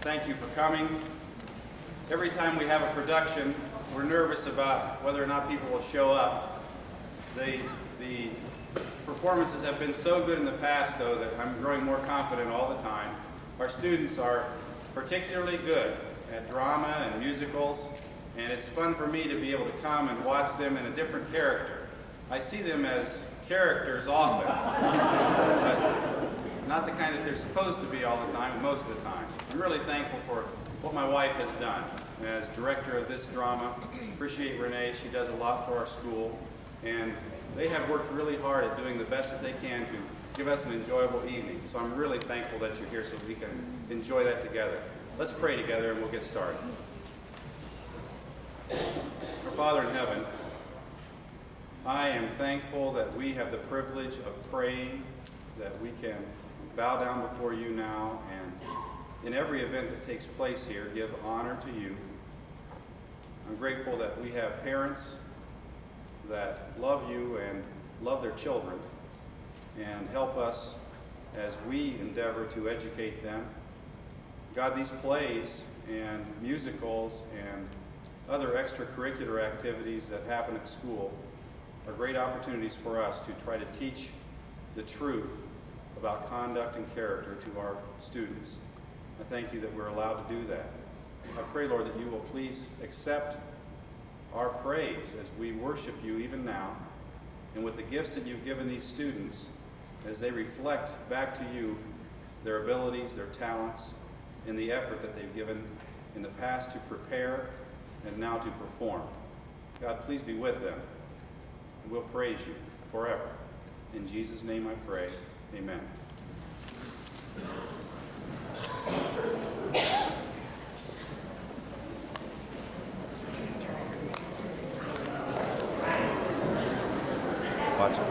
Thank you for coming. Every time we have a production, we're nervous about whether or not people will show up. The performances have been so good in the past, though, that I'm growing more confident all the time. Our students are particularly good at drama and musicals, and it's fun for me to be able to come and watch them in a different character. I see them as characters often, but not the kind that they're supposed to be all the time, most of the time. I'm really thankful for what my wife has done as director of this drama. Appreciate Renee. She does a lot for our school, and they have worked really hard at doing the best that they can to give us an enjoyable evening. So I'm really thankful that you're here so we can enjoy that together. Let's pray together and we'll get started. Our Father in heaven, I am thankful that we have the privilege of praying, that we can bow down before you now, and in every event that takes place here, give honor to you. I'm grateful that we have parents that love you and love their children and help us as we endeavor to educate them. God, these plays and musicals and other extracurricular activities that happen at school are great opportunities for us to try to teach the truth about conduct and character to our students. I thank you that we're allowed to do that. I pray, Lord, that you will please accept our praise as we worship you even now, and with the gifts that you've given these students as they reflect back to you their abilities, their talents, and the effort that they've given in the past to prepare and now to perform. God, please be with them, and we'll praise you forever. In Jesus' name I pray, amen. Watch it.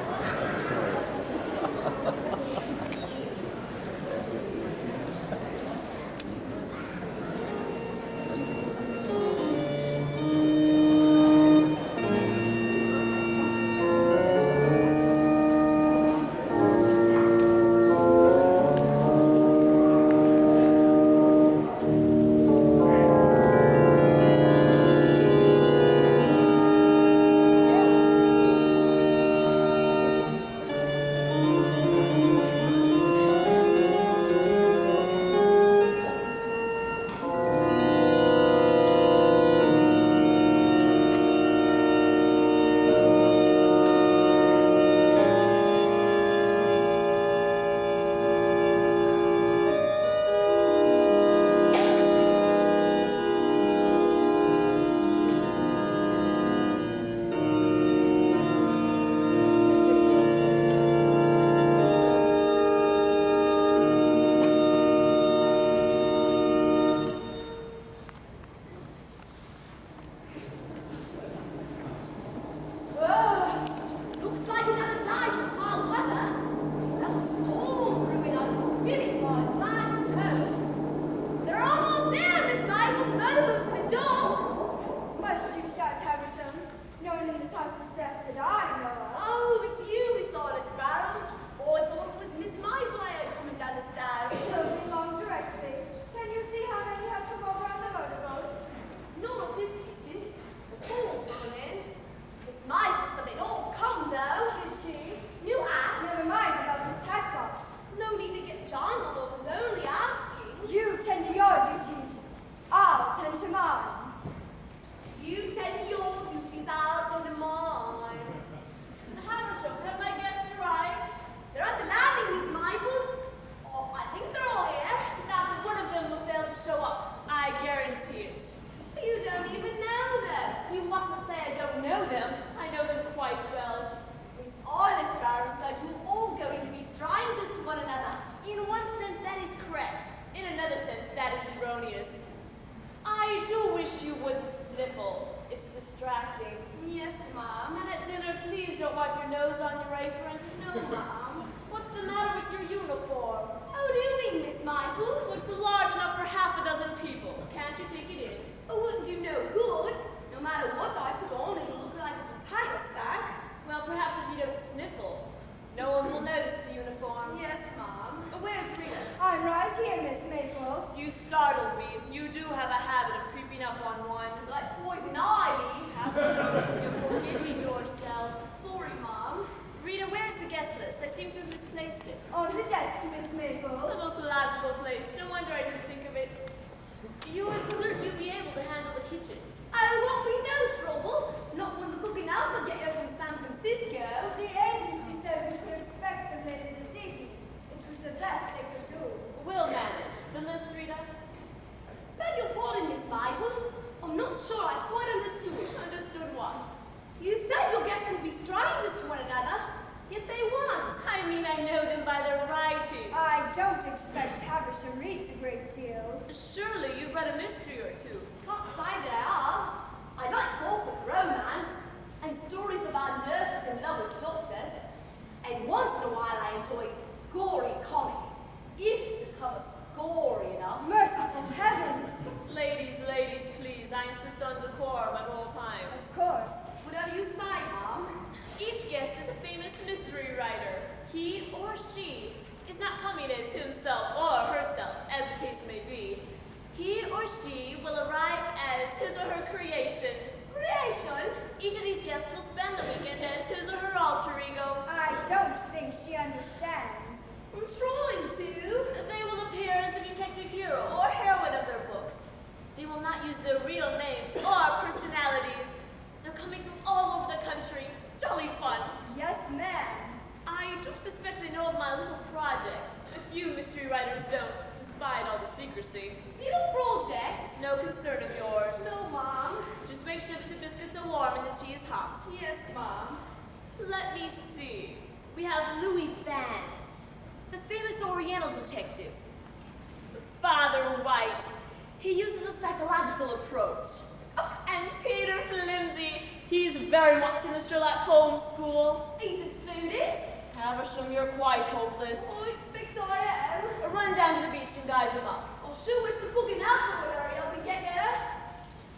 seem to have misplaced it. On the desk, Miss The Maple. most logical place. No wonder I didn't think of it. You are certain you'll be able to handle the kitchen? Oh, won't be no trouble. Not when the cooking out will get here from San Francisco. The agency said we could expect them later this evening. It was the best they could do. We'll manage. The list, Rita? Beg your pardon, Miss Maple. I'm not sure I quite understood. Understood what? You said your guests would be strangers to one another, yet they weren't. I mean, I know them by their writing. I don't expect Havisham reads a great deal. Surely you've read a mystery or two. Can't say that I have. I like Gothic romance and stories about nurses in love with doctors. And once in a while I enjoy gory comic, if the cover's gory enough. Merciful heavens! Ladies, please. I insist on decorum at all times. Of course. Whatever you say, Mom. Each guest is a famous mystery writer. He or she is not coming as himself or herself, as the case may be. He or she will arrive as his or her creation. Creation? Each of these guests will spend the weekend as his or her alter ego. I don't think she understands. I'm trying to. They will appear as the detective hero or heroine of their books. They will not use their real names or personalities. They're coming from all over the country. Jolly fun. Yes, ma'am. I do suspect they know of my little project. A few mystery writers don't, despite all the secrecy. Little project? It's no concern of yours. No, Mom. Just make sure that the biscuits are warm and the tea is hot. Yes, Mom. Let me see. We have Louis Van, the famous Oriental detective. Father White. He uses a psychological approach. Oh, and Peter Flimsy. He's very much in the Sherlock Holmes school. He's a student? Havisham, you're quite hopeless. I expect I am. Run down to the beach and guide them up. I sure wish the cooking out would hurry up and get here.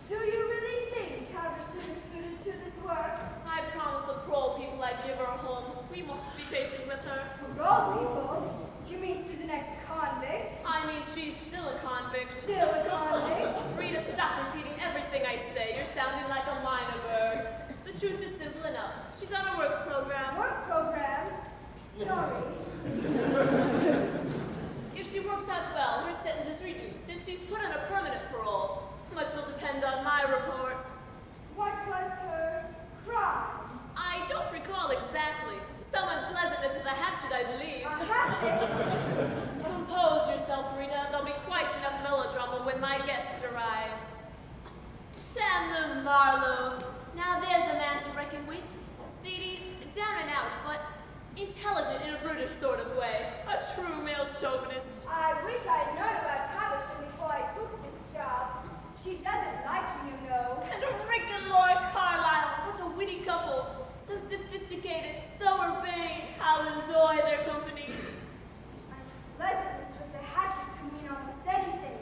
Do you really think Havisham is suited to this work? I promised the parole people I'd give her a home. We must be patient with her. Parole people? You mean she's an ex-convict? I mean, she's still a convict. Still a convict? Rita, stop repeating everything I say. You're sounding like a minor bird. The truth is simple enough. She's on a work program. Work program? Sorry. If she works out well, her sentence is reduced, and she's put on a permanent parole. Much will depend on my report. What was her crime? I don't recall exactly. Some unpleasantness with a hatchet, I believe. A hatchet? Compose yourself, Rita. There'll be quite enough melodrama when my guests arrive. Chandler Marlowe. Now there's a man to reckon with. Seedy, down and out, but intelligent in a brutish sort of way. A true male chauvinist. I wish I'd known about Havisham before I took this job. She doesn't like me, you know. And Rick and Laura Carlyle. What a witty couple. So sophisticated, so urbane. I'll enjoy their company. Unpleasantness with the hatchet could mean almost anything.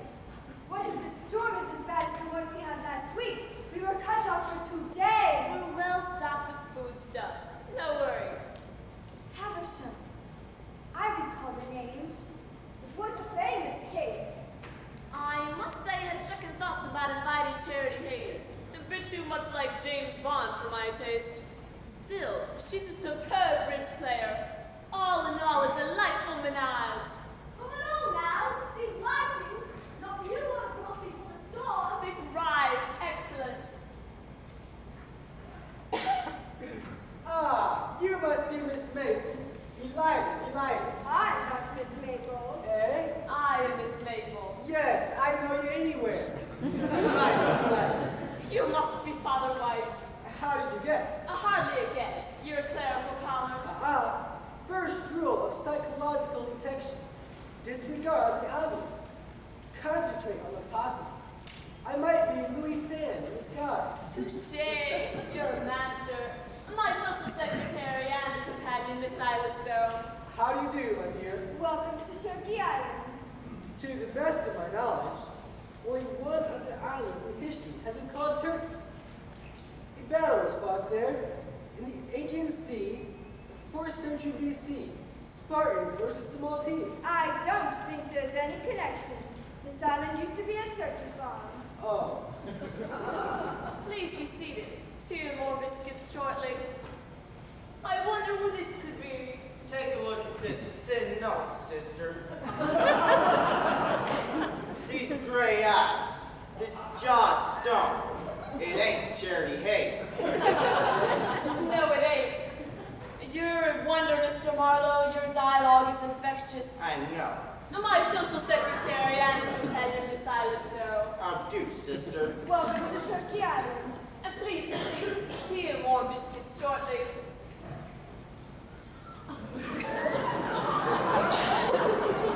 What if the storm is as bad as the one we had last week? We were cut off for 2 days. We're well stocked with foodstuffs. No worry. Havisham. I recall the name. It was a famous case. I must say I had second thoughts about inviting Charity Hayes. A bit too much like James Bond for my taste. Still, she's a superb bridge player. All in all, a delightful menage. Come along now. She's waiting. Not you want to cross before the storm. They've arrived. Excellent. Ah, you must be Miss Maple. Delighted. I'm not Miss Maple. Eh? I am Miss Maple. Yes, I know you anywhere. Delighted. You must be Father White. How did you guess? Hardly a guess. You're a clerical collar. First rule of psychological detection. Disregard the obvious. Concentrate on the positive. I might be Louis Fan in disguise. Touché. You're a master. My social secretary and a companion, Miss Ida Sparrow. How do you do, my dear? Welcome to Turkey Island. To the best of my knowledge, only one other island in history has been called Turkey. A battle was fought there in the Aegean Sea, the 4th century BC. Spartans versus the Maltese. I don't think there's any connection. This island used to be a turkey farm. Oh. Please be seated. 2 more biscuits shortly. I wonder who this could be. Take a look at this thin nose, sister. These gray eyes, this jaw stone. It ain't Charity Hayes. No, it ain't. You're a wonder, Mr. Marlowe. Your dialogue is infectious. I know. My social secretary and companion, Miss Silas Sparrow. How do, sister? Welcome to Turkey Island. And please receive tea and warm biscuits shortly.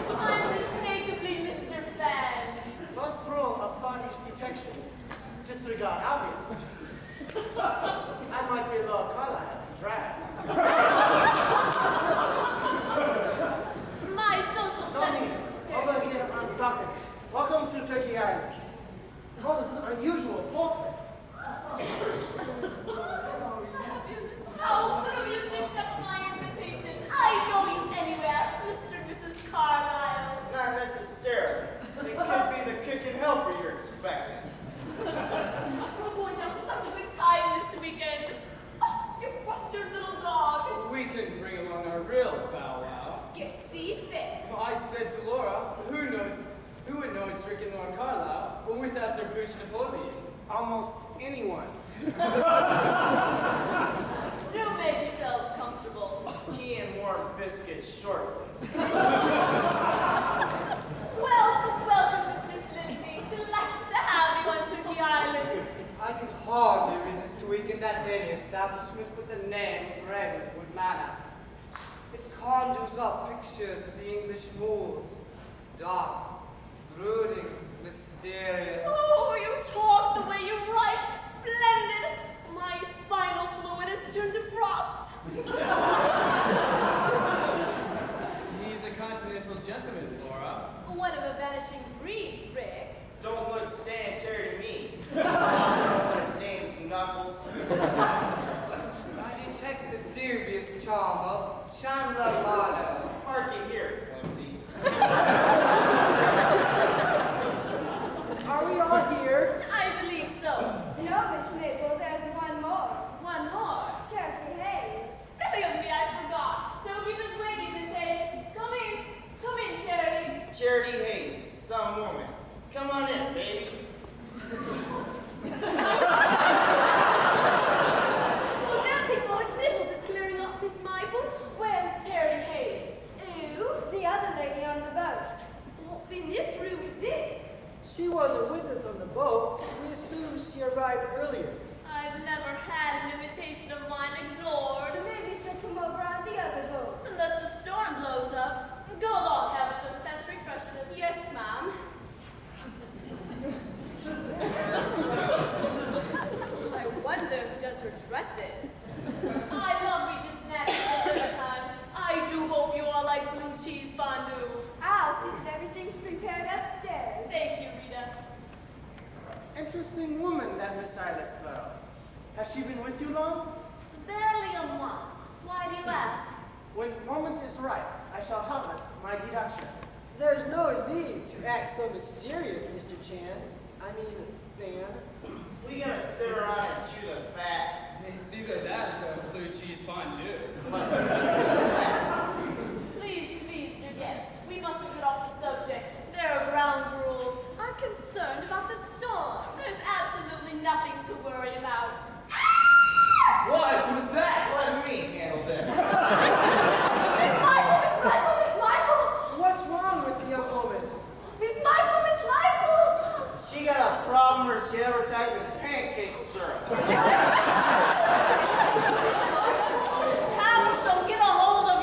Unmistakably Mr. Fan. First rule of body's detection. Disregard obvious. I might be Lord Carlisle in drag. My social Tony, secretary. over here on balcony. Welcome to Turkey Island. Most unusual portrait. How good of you to accept my invitation. I'm going anywhere, Mr. and Mrs. Carlisle. Not necessarily. It could be the cooking helper you're expecting. We're going to have such a good time this weekend. Oh, you brought your little dog. We can bring along our real bow wow. Get seasick. I said to Laura, who would know a trick in Lord Carlisle, but without their pooch Napoleon? Almost anyone. Do make yourselves comfortable. Tea and warm biscuits shortly. Welcome, welcome, Mr. Flimsy. Delighted to have you on Turkey Island. I could hardly resist a week in that daily establishment with the name of Ravenwood Manor. It conjures up pictures of the English moors, dark, brooding, mysterious. Oh, you talk the way you write. Splendid. My spinal fluid has turned to frost. He's a continental gentleman, Laura. What of a vanishing breed, Rick? Don't look sanitary to me. Dame's knuckles. I detect the dubious charm of Chandler Marlowe. Parky here, Flimsy. Are we all here? I believe so. No, Miss Mabel, there's one more. One more. Charity Hayes. Silly of me, I forgot. Don't be this lady, Miss Hayes. Come in. Come in, Charity. Charity Hayes is some woman. Come on in, baby. Oh, don't think my sniffles is clearing up, Miss Maple. Where's Charity Hayes? Ooh, The other lady on the boat. what's in this room is it? She wasn't with us on the boat. We assumed she arrived earlier. I've never had an invitation of mine ignored. Maybe she'll come over on the other boat. Unless the storm blows up. Go along, Havisham. Fetch refreshments. Yes, ma'am. I wonder who does her dresses. I love me just snacks at dinner time. I do hope you all like blue cheese fondue. I'll see that everything's prepared upstairs. Thank you, Rita. Interesting woman, that Miss Silas Sparrow. Has she been with you long? Barely a month. Why do you ask? When the moment is right, I shall harvest my deduction. There's no need to act so mysterious, Mr. Chan. Fan. We gonna sit around and chew the fat. It's either that or blue cheese fondue. Let's chew the fat. Please, dear guest. We mustn't get off the subject. There are ground rules. I'm concerned about the storm. There's absolutely nothing to worry about. What was that? Let me handle this. Miss Maple, Miss Maple, Miss Maple! What's wrong with the young woman? Miss Maple, Miss Maple! She got a problem where she advertising pancake syrup. Havisham, get a hold of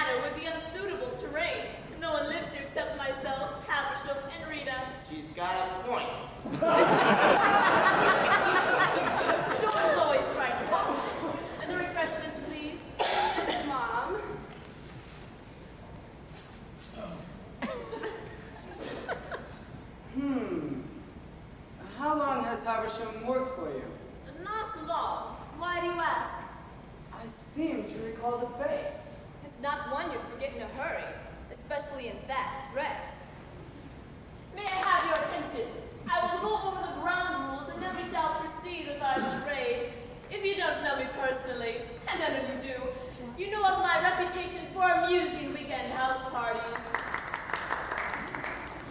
manor would be unsuitable terrain. No one lives here except myself, Haversham, and Rita. She's got a point. Storms always frighten caution. And the refreshments, please. Yes, Mom. How long has Haversham worked for you? Not long. Why do you ask? I seem to recall the face. It's not one you'd forget in a hurry, especially in that dress. May I have your attention? I will go over the ground rules and then we shall proceed with our charade. If you don't know me personally, and none of you do, you know of my reputation for amusing weekend house parties.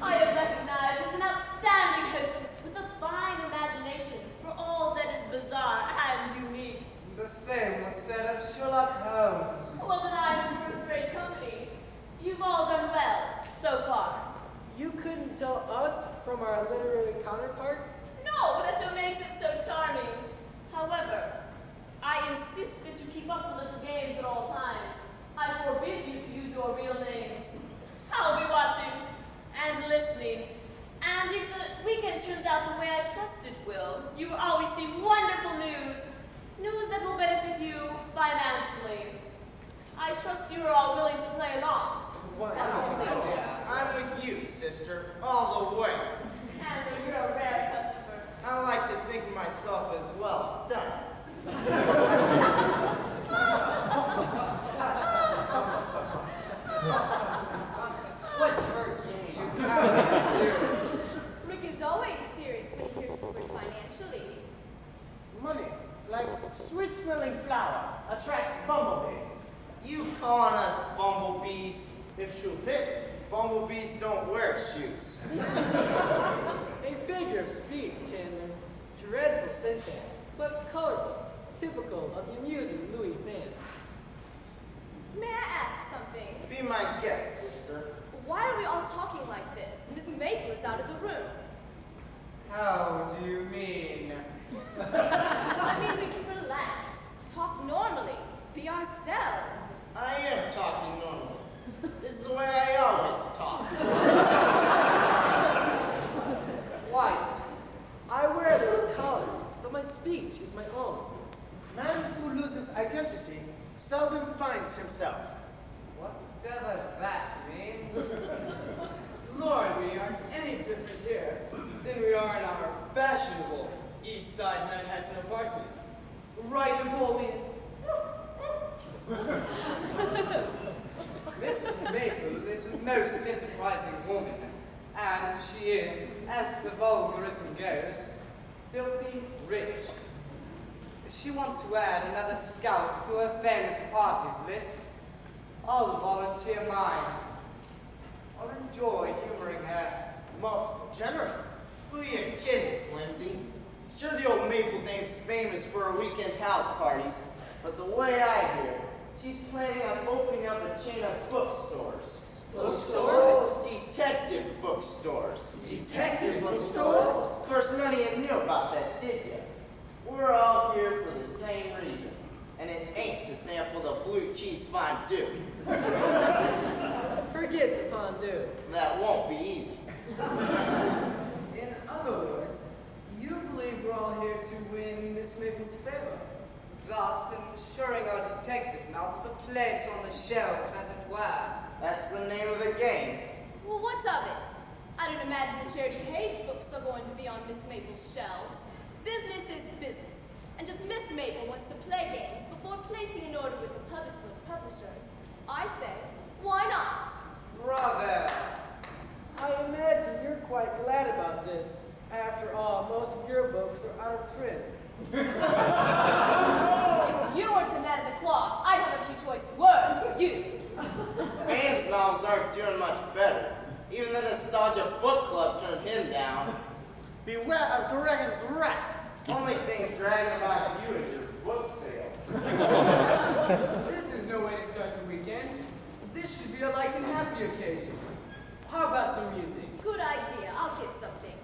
I am recognized as an outstanding hostess with a fine imagination for all that is bizarre and unique. The same was said of Sherlock Holmes. Well, then I am in first-rate company. You've all done well, so far. You couldn't tell us from our literary counterparts? No, but that's what makes it so charming. However, I insist that you keep up the little games at all times. I forbid you to use your real names. I'll be watching and listening. And if the weekend turns out the way I trust it will, you will all receive wonderful news. News that will benefit you financially. I trust you are all willing to play along. I'm with you, sister, all the way. Andrew, you're a rare customer. I like to think of myself as well done. What's her game? Rick is always serious when he hears the word financially. Money, like sweet-smelling flour, attracts bumblebees. You calling us bumblebees? If shoe fits, bumblebees don't wear shoes. A figure of speech, Chandler. Dreadful syntax, but colorful, typical of the amusing Louis fan. May I ask something? Be my guest, sister. Why are we all talking like this? Miss Maple is out of the room. How do you mean? I mean, we can relax, talk normally, be ourselves. I am talking normally. This is the way I always talk. White. I wear this collar, but my speech is my own. Man who loses identity seldom finds himself. Whatever that means. Lord, we aren't any different here than we are in our fashionable East Side Manhattan apartment. Right, Napoleon? Miss Maple is a most enterprising woman, and she is, as the vulgarism goes, filthy rich. She wants to add another scalp to her famous parties list. I'll volunteer mine. I'll enjoy humoring her. Most generous. Who you kidding, Flimsy? Sure, the old Maple Dame's famous for her weekend house parties, but the way I hear, she's planning on opening up a chain of bookstores. Bookstores? Detective bookstores. Detective bookstores? Of course, none of you knew about that, did you? We're all here for the same reason, and it ain't to sample the blue cheese fondue. Forget the fondue. That won't be easy. In other words, you believe we're all here to win Miss Maple's favor. Thus ensuring our detective novels a place on the shelves, as it were. That's the name of the game. Well, what's of it? I don't imagine the Charity Hayes books are going to be on Miss Maple's shelves. Business is business. And if Miss Maple wants to play games before placing an order with the publishers, I say, why not? Bravo! I imagine you're quite glad about this. After all, most of your books are out of print. If you weren't a man of the cloth, I'd have a few choice words for you. Fans' novels aren't doing much better. Even the Nostalgia Book Club turned him down. Beware of Dragon's Wrath. Only thing dragging about you is your book sales. This is no way to start the weekend. This should be a light and happy occasion. How about some music? Good idea. I'll get something.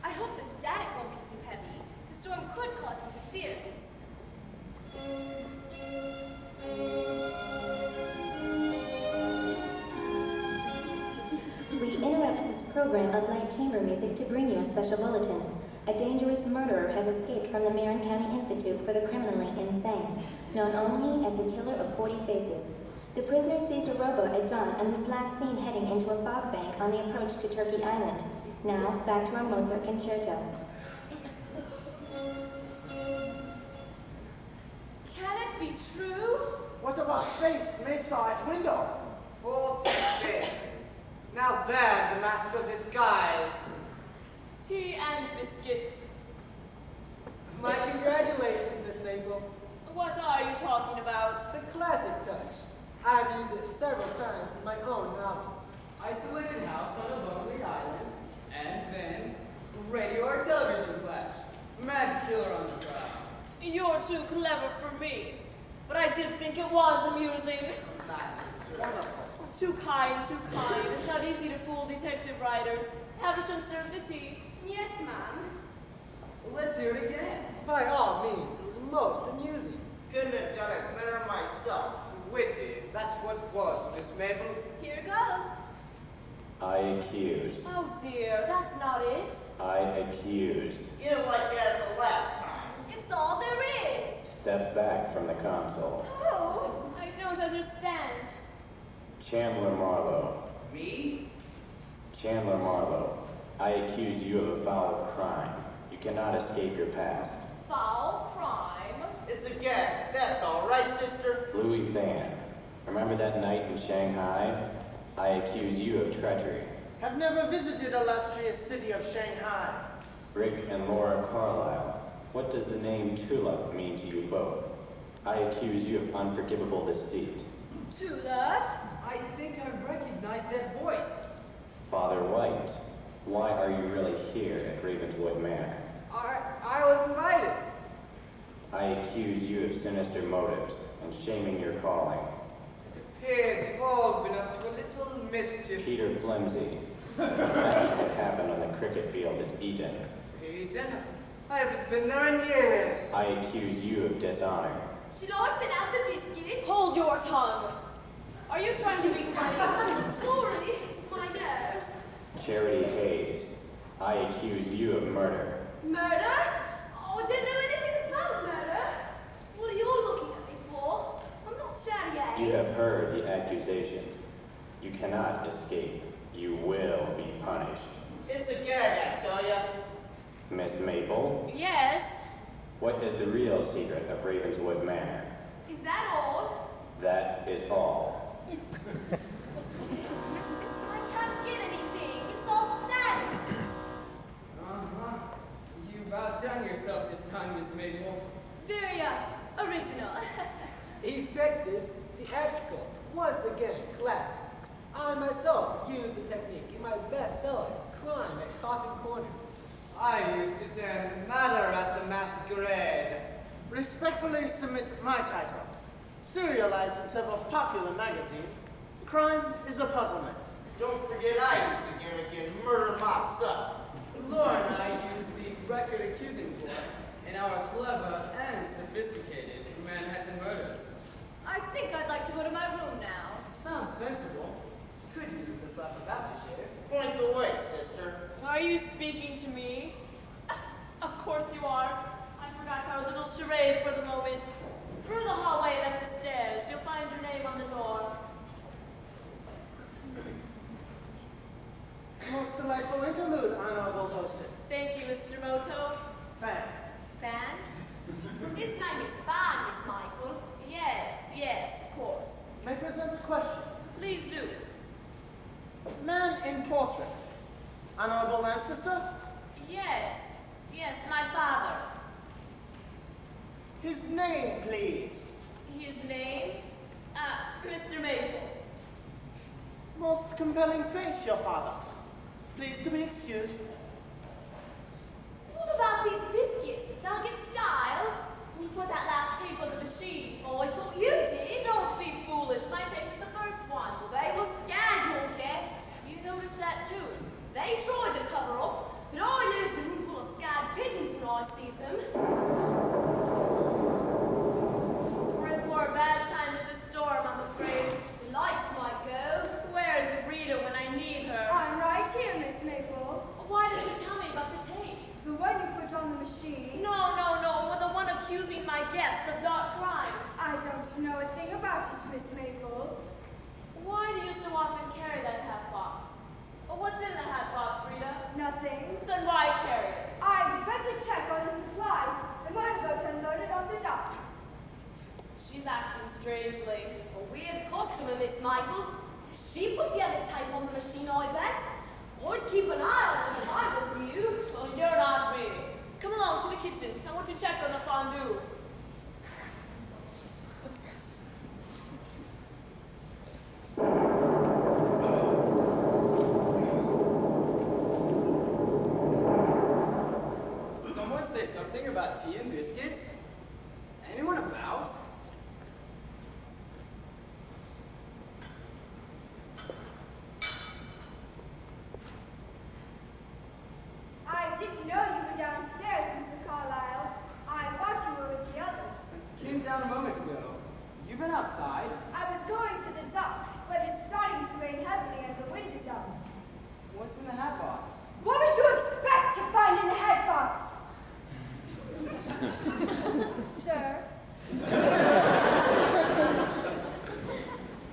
I hope the static won't be too heavy. The storm could cause interference. program of light chamber music to bring you a special bulletin. A dangerous murderer has escaped from the Marin County Institute for the Criminally Insane, known only as the Killer of 40 Faces. The prisoner seized a rowboat at dawn and was last seen heading into a fog bank on the approach to Turkey Island. Now, back to our Mozart concerto. Can it be true? What about face mid-side window? 40 faces. Now there's a master of disguise. Tea and biscuits. My congratulations, Miss Maple. What are you talking about? The classic touch. I've used it several times in my own novels. Isolated house on a lonely island, and then radio or television flash. Mad killer on the prowl. You're too clever for me. But I did think it was amusing. My sister. Too kind, too kind. It's not easy to fool detective writers. Havisham served the tea. Yes, ma'am. Let's hear it again. By all means, it was most amusing. Couldn't have done it better myself. Witty, that's what it was, Miss Mabel. Here goes. I accuse. Oh dear, that's not it. I accuse. You didn't like that the last time. It's all there is. Step back from the console. Oh. I don't understand. Chandler Marlowe. Me? Chandler Marlowe. I accuse you of a foul crime. You cannot escape your past. Foul crime. It's a gag. That's all right, sister. Louis Van. Remember that night in Shanghai? I accuse you of treachery. Have never visited illustrious city of Shanghai. Rick and Laura Carlyle. What does the name Tulip mean to you both? I accuse you of unforgivable deceit. Tulip. I think I recognize that voice. Father White. Why are you really here at Ravenswood Manor? I was invited. I accuse you of sinister motives and shaming your calling. It appears you've all been up to a little mischief. Peter Flimsy. That's what happened on the cricket field at Eton. Eden, I haven't been there in years. I accuse you of dishonor. Should I send out the biscuits? Hold your tongue. Are you trying to be funny? Sorry, it's my nerves. Charity Hayes. I accuse you of murder. Murder? Oh, I didn't know anything about murder. What are you all looking at me for? I'm not chatty You have heard the accusations. You cannot escape. You will be punished. It's a gag, I tell ya. Miss Maple, Yes. what is the real secret of Ravenswood Manor? Is that all? That is all. I can't get anything. It's all static. Uh-huh. You've outdone yourself this time, Miss Mabel. Very, original. Effective, theatrical, once again, classic. I myself used the technique in my bestseller, Crime at Coffin Corner. I used it in Matter at the Masquerade. Respectfully submit my title. Serialized in several popular magazines. Crime is a puzzlement. Don't forget I used the gimmick in Murder Mops Up. Laura and I use the record accusing board in our clever and sophisticated Manhattan murders. I think I'd like to go to my room now. Sounds sensible. Could use with a slap of aftershave. Point the way, sister. Are you speaking to me? Of course you are. I forgot our little charade for the moment. Through the hallway and up the stairs. You'll find your name on the door. Most delightful interlude, honorable hostess. Thank you, Mr. Moto. Fan. Fan? His name is Van, Miss Michael. Yes, of course. May I present a question? Please do. Man in portrait. Honorable ancestor? Yes, my father. His name, please. His name? Mr. Maple. Most compelling face, your father. Please to be excused. What about these biscuits? They'll get style. We put that last tape on the machine. Oh, I thought you did. Don't be foolish. My tape was the first one. Well, they were scandal guests. You noticed that too. They tried to cover up, but I noticed a room full of scared pigeons when I sees them. We're in for a bad time with the storm, I'm afraid. The lights might go. Where's Rita when I need her? I'm right here, Miss Maple. Michael. She put the other tape on the machine, I bet. I'd keep an eye on it if I was you. Well, you're not me. Come along to the kitchen. I want to check on the fondue. Someone say something about tea and biscuits? Anyone about? I didn't know you were downstairs, Mr. Carlyle. I thought you were with the others. Came down a moment ago. You been outside? I was going to the dock, but it's starting to rain heavily and the wind is up. What's in the hat box? What would you expect to find in a hat box? Sir?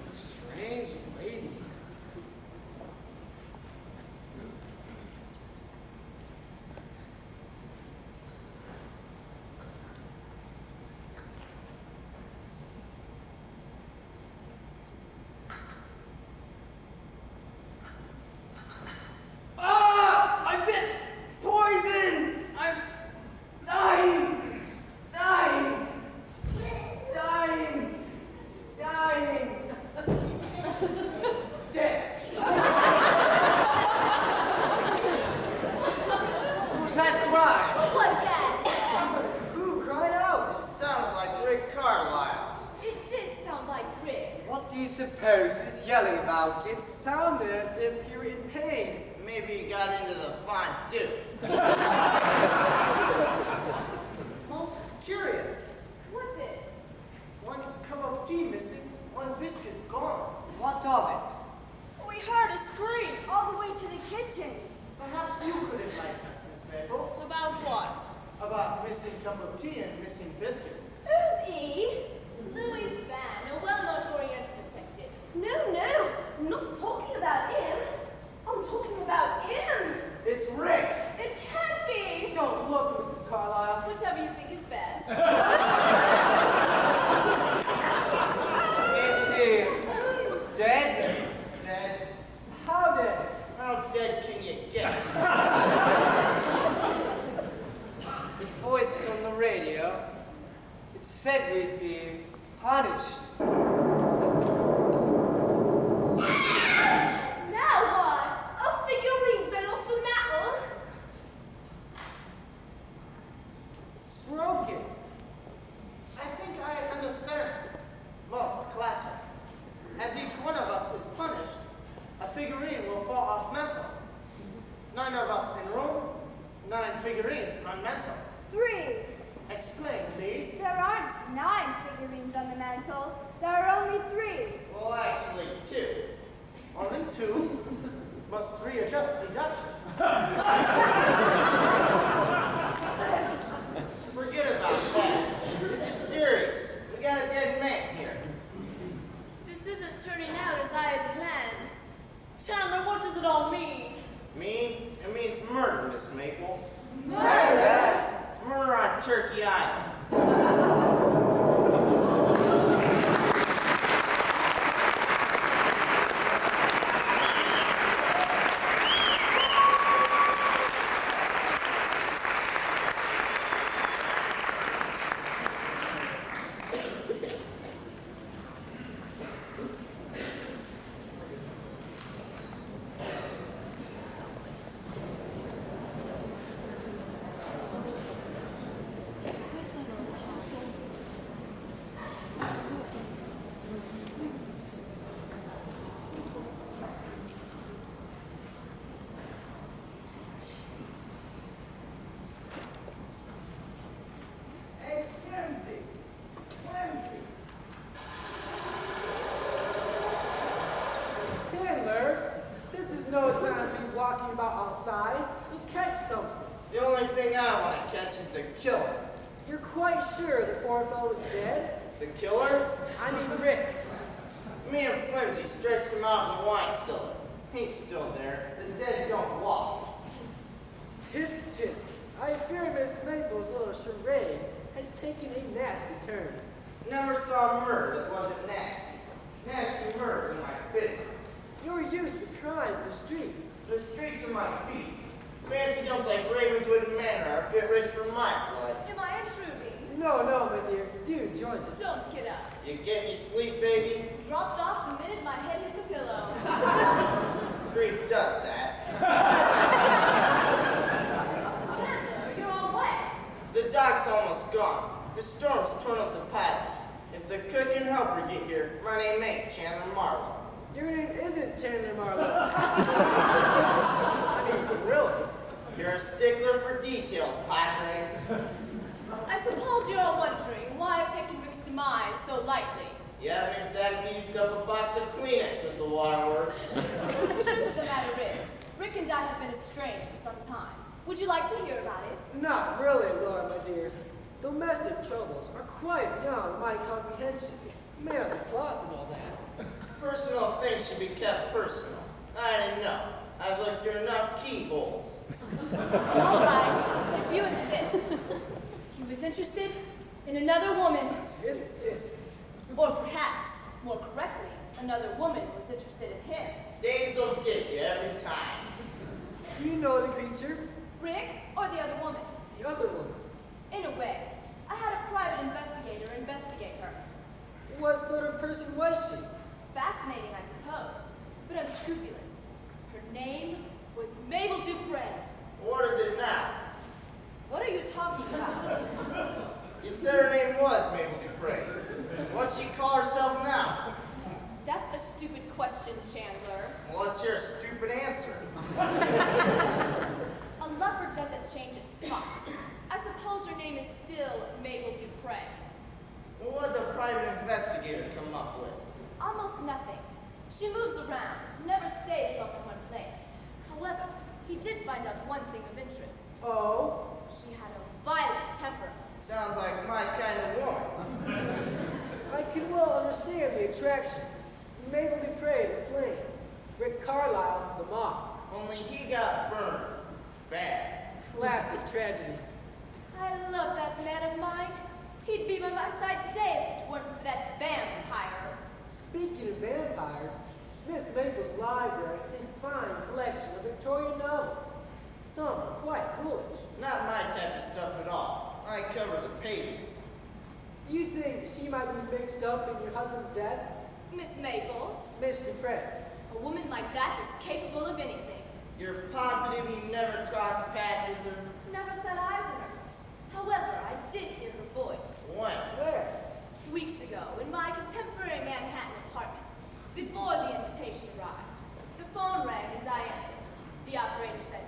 Strange lady. Ah! I've been poisoned! I'm dying! Dying! Dying! Dying! Dead! Who's that cry? What was that? Who cried out? It sounded like Rick Carlisle. It did sound like Rick. What do you suppose he's yelling about? It sounded as if you were in pain. Maybe he got into the fondue. Most curious. What's it? One cup of tea missing, one biscuit gone. What of it? We heard a scream. All the way to the kitchen. Perhaps you could enlighten us, Miss Maple, About what? about missing cup of tea and missing biscuit. Who's he? Louis Van, a well-known Oriental detective. No, I'm not talking about him. I'm talking about him. It's Rick! It can't be. Don't look, Mrs. Carlyle. Whatever you think is best. Is he dead? Dead? How dead? How dead can you get? The voice on the radio, it said we'd be punished. Now what? A figurine fell off the mantel? Broken. I think I understand. Most classic. As each one of us is punished, a figurine will fall off mantle. 9 of us in room, 9 figurines on mantle. 3. Explain, please. There aren't 9 figurines on the mantle. There are only 3. Well, actually, 2. Only 2? Must 3 adjust deduction? Forget about that. This is serious. We got a dead man here. This isn't turning out as I had planned. Chandler, what does it all mean? Mean? It means murder, Miss Maple. Murder? Murder on Turkey Island. Hey, Flimsy! Flimsy! Chandler, this is no time to be walking about outside. You'll catch something. The only thing I want to catch is the killer. You're quite sure the poor fellow is dead? The killer? I mean Rick. Me and Flimsy stretched him out in the wine cellar. He's still there. The dead don't walk. Tisk tisk. I fear Miss Maple's little charade has taken a nasty turn. Never saw murder that wasn't nasty. Nasty murders in my You get any sleep, baby? Dropped off the minute my head hit the pillow. Grief does that. Chandler, you're all wet. The dock's almost gone. The storm's torn up the pilot. If the cook and helper get here, my name ain't Chandler Marlowe. Your name isn't Chandler Marlowe. I mean, really? You're a stickler for details, Padre. I suppose you're all wondering why I've taken Rick's demise so lightly. You haven't exactly used up a box of Kleenex with the waterworks. The truth of the matter is, Rick and I have been estranged for some time. Would you like to hear about it? Not really, Laura, my dear. Domestic troubles are quite beyond my comprehension. May have the cloth and all that. Personal things should be kept personal. I didn't know. I've looked through enough keyholes. All right, if you insist. He was interested in another woman. Yes. Or perhaps, more correctly, another woman was interested in him. Dames will get you every time. Do you know the creature? Rick or the other woman? The other woman. In a way, I had a private investigator investigate her. What sort of person was she? Fascinating, I suppose, but unscrupulous. Her name was Mabel Dupre. What is it now? What are you talking about? You said her name was Mabel Dupre. What's she call herself now? That's a stupid question, Chandler. What's your stupid answer? A leopard doesn't change its spots. I suppose her name is still Mabel Dupre. What did the private investigator come up with? Almost nothing. She moves around, never stays long in one place. However, he did find out one thing of interest. Oh? She had a violent temper. Sounds like my kind of woman. I can well understand the attraction. Mabel Dupre, the flame. Rick Carlisle, the moth. Only he got burned. Bad. Classic tragedy. I love that man of mine. He'd be by my side today if it weren't for that vampire. Speaking of vampires, Miss Maple's library is a fine collection of Victorian novels. Some are quite foolish. Not my type of stuff at all. I cover the pages. Do you think she might be mixed up in your husband's death? Miss Mabel, Miss Dupre. a woman like that is capable of anything. You're positive you never crossed paths with her? Never set eyes on her. However, I did hear her voice. When? Where? Weeks ago, in my contemporary Manhattan apartment, before the invitation arrived. The phone rang and I answered. The operator said,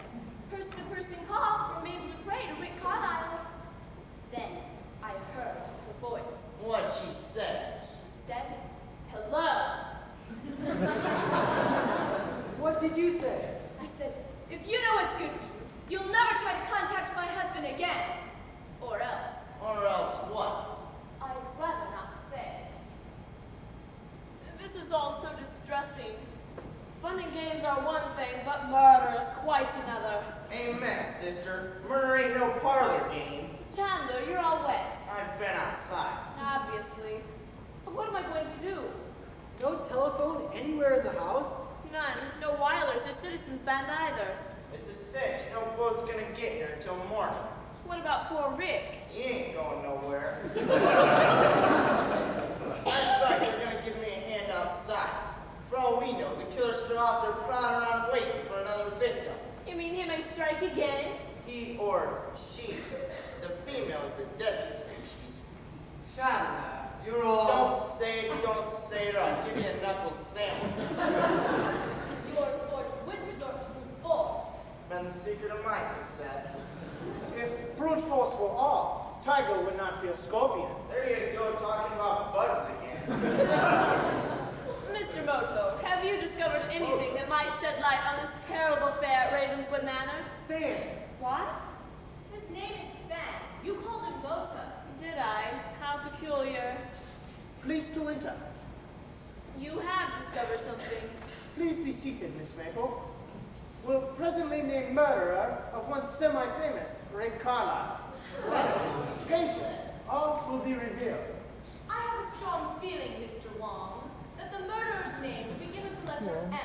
person-to-person call from Mabel Dupre to Rick Carlisle. Then I heard her voice. What she said? She said, hello. What did you say? I said, if you know what's good for you, you'll never try to contact my husband again. Or else. Or else what? I'd rather not say. This is all so distressing. Fun and games are one thing, but murder is quite another. Amen, sister. Murder ain't no parlor game. Chandler, you're all wet. I've been outside. Obviously. What am I going to do? No telephone anywhere in the house? None. No wireless or citizens band either. It's a cinch. No boat's gonna get here until morning. What about poor Rick? He ain't going nowhere. I thought you were gonna give me a hand outside. For all we know, the killer's still out there prowling around waiting for another victim. You mean he may strike again? He or she. The female is a deadly species. Chandler, you're all... Don't say it, or I'll give you a knuckle sandwich. Your sort would resort to brute force. Been the secret of my success. If brute force were all, Tiger would not fear Scorpion. There you go, talking about bugs again. Mr. Moto, have you discovered anything that might shed light on this terrible affair at Ravenswood Manor? Fan. What? His name is Fan. You called him Mota. Did I? How peculiar. Please to enter. You have discovered something. Please be seated, Miss Maple. Will presently name murderer of one semi-famous, Rick Carlisle. Patience, all will be revealed. I have a strong feeling, Mr. Wong, that the murderer's name will begin with the letter M.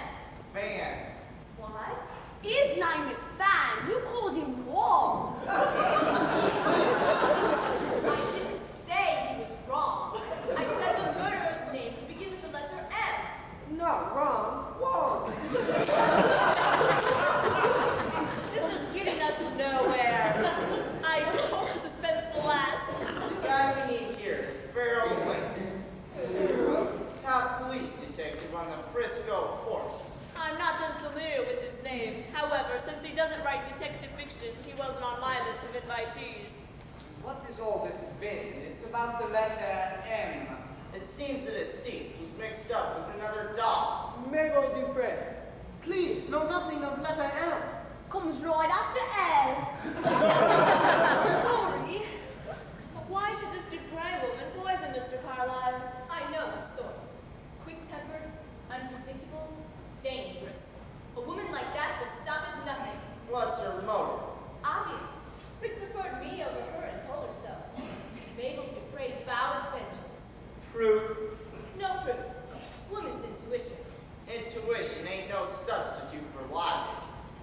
Fan. What? His name is Fan. You called him Wong. I didn't say he was wrong. I said the murderer Ah, wrong. This is getting us nowhere. I hope the suspense will last. The guy we need here is Farrell Wayne, top police detective on the Frisco force. I'm not unfamiliar with this name. However, since he doesn't write detective fiction, he wasn't on my list of invitees. What is all this business about the letter M? It seems the deceased was mixed up with another dog. Mabel Dupre. Please, know nothing of letter M. Comes right after L. Sorry. Why should this depraved woman poison Mr. Carlyle? I know her sort. Quick-tempered, unpredictable, dangerous. A woman like that will stop at nothing. What's her motive? Obvious. Rick preferred me over her and told her so. Mabel Dupre vowed vengeance. Proof. No proof. Woman's intuition. Intuition ain't no substitute for logic.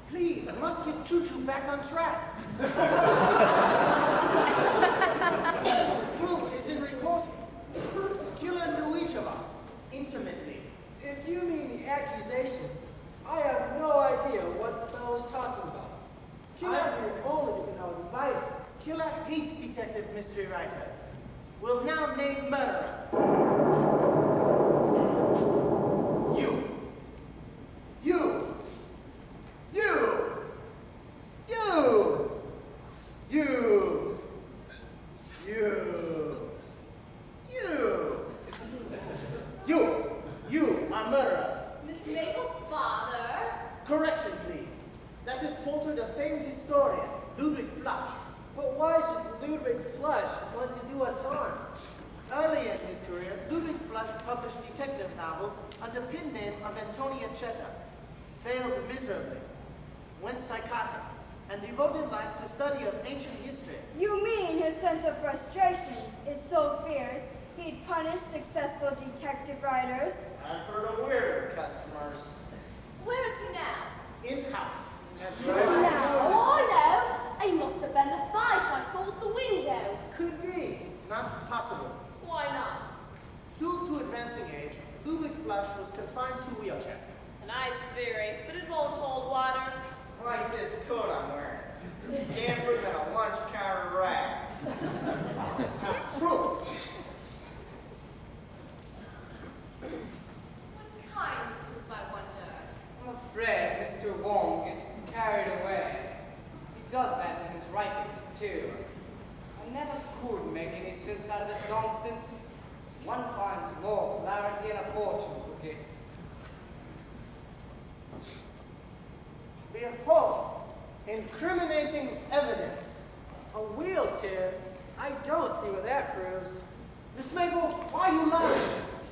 Please, must get Choo-Choo back on track. Proof is in recording. Killer knew each of us, intimately. If you mean the accusations, I have no idea what the fellow was talking about. I was here only because I was invited. Killer hates detective mystery writers. We'll now name murderer. You. You. You. You. You. You. You. You are murderer. Miss Mabel's father. Correction, please. That is Poulter, the famed historian, Ludwig Flush. But why should Ludwig Flush want to do us harm? Early in his career, Ludwig Flush published detective novels under pen name of Antonia Cheta. Failed miserably, went psychotic, and devoted life to study of ancient history. You mean his sense of frustration is so fierce he'd punish successful detective writers? I've heard of weirder customers. Where is he now? In-house. That's Now, Oh no! He must have been the vice I saw at the window. Could be. Not possible. Why not? Due to advancing age, Ludwig Flush was confined to a wheelchair. A nice theory, but it won't hold water. Like this coat I'm wearing. It's damper than a lunch counter rag. Proof. What kind of proof, I wonder? I'm afraid Mr. Wong gets carried away. He does that in his writings, too. I never could make any sense out of this nonsense. One finds more clarity in a fortune cookie. Behold, incriminating evidence. A wheelchair? I don't see what that proves. Miss Mabel, why you lying?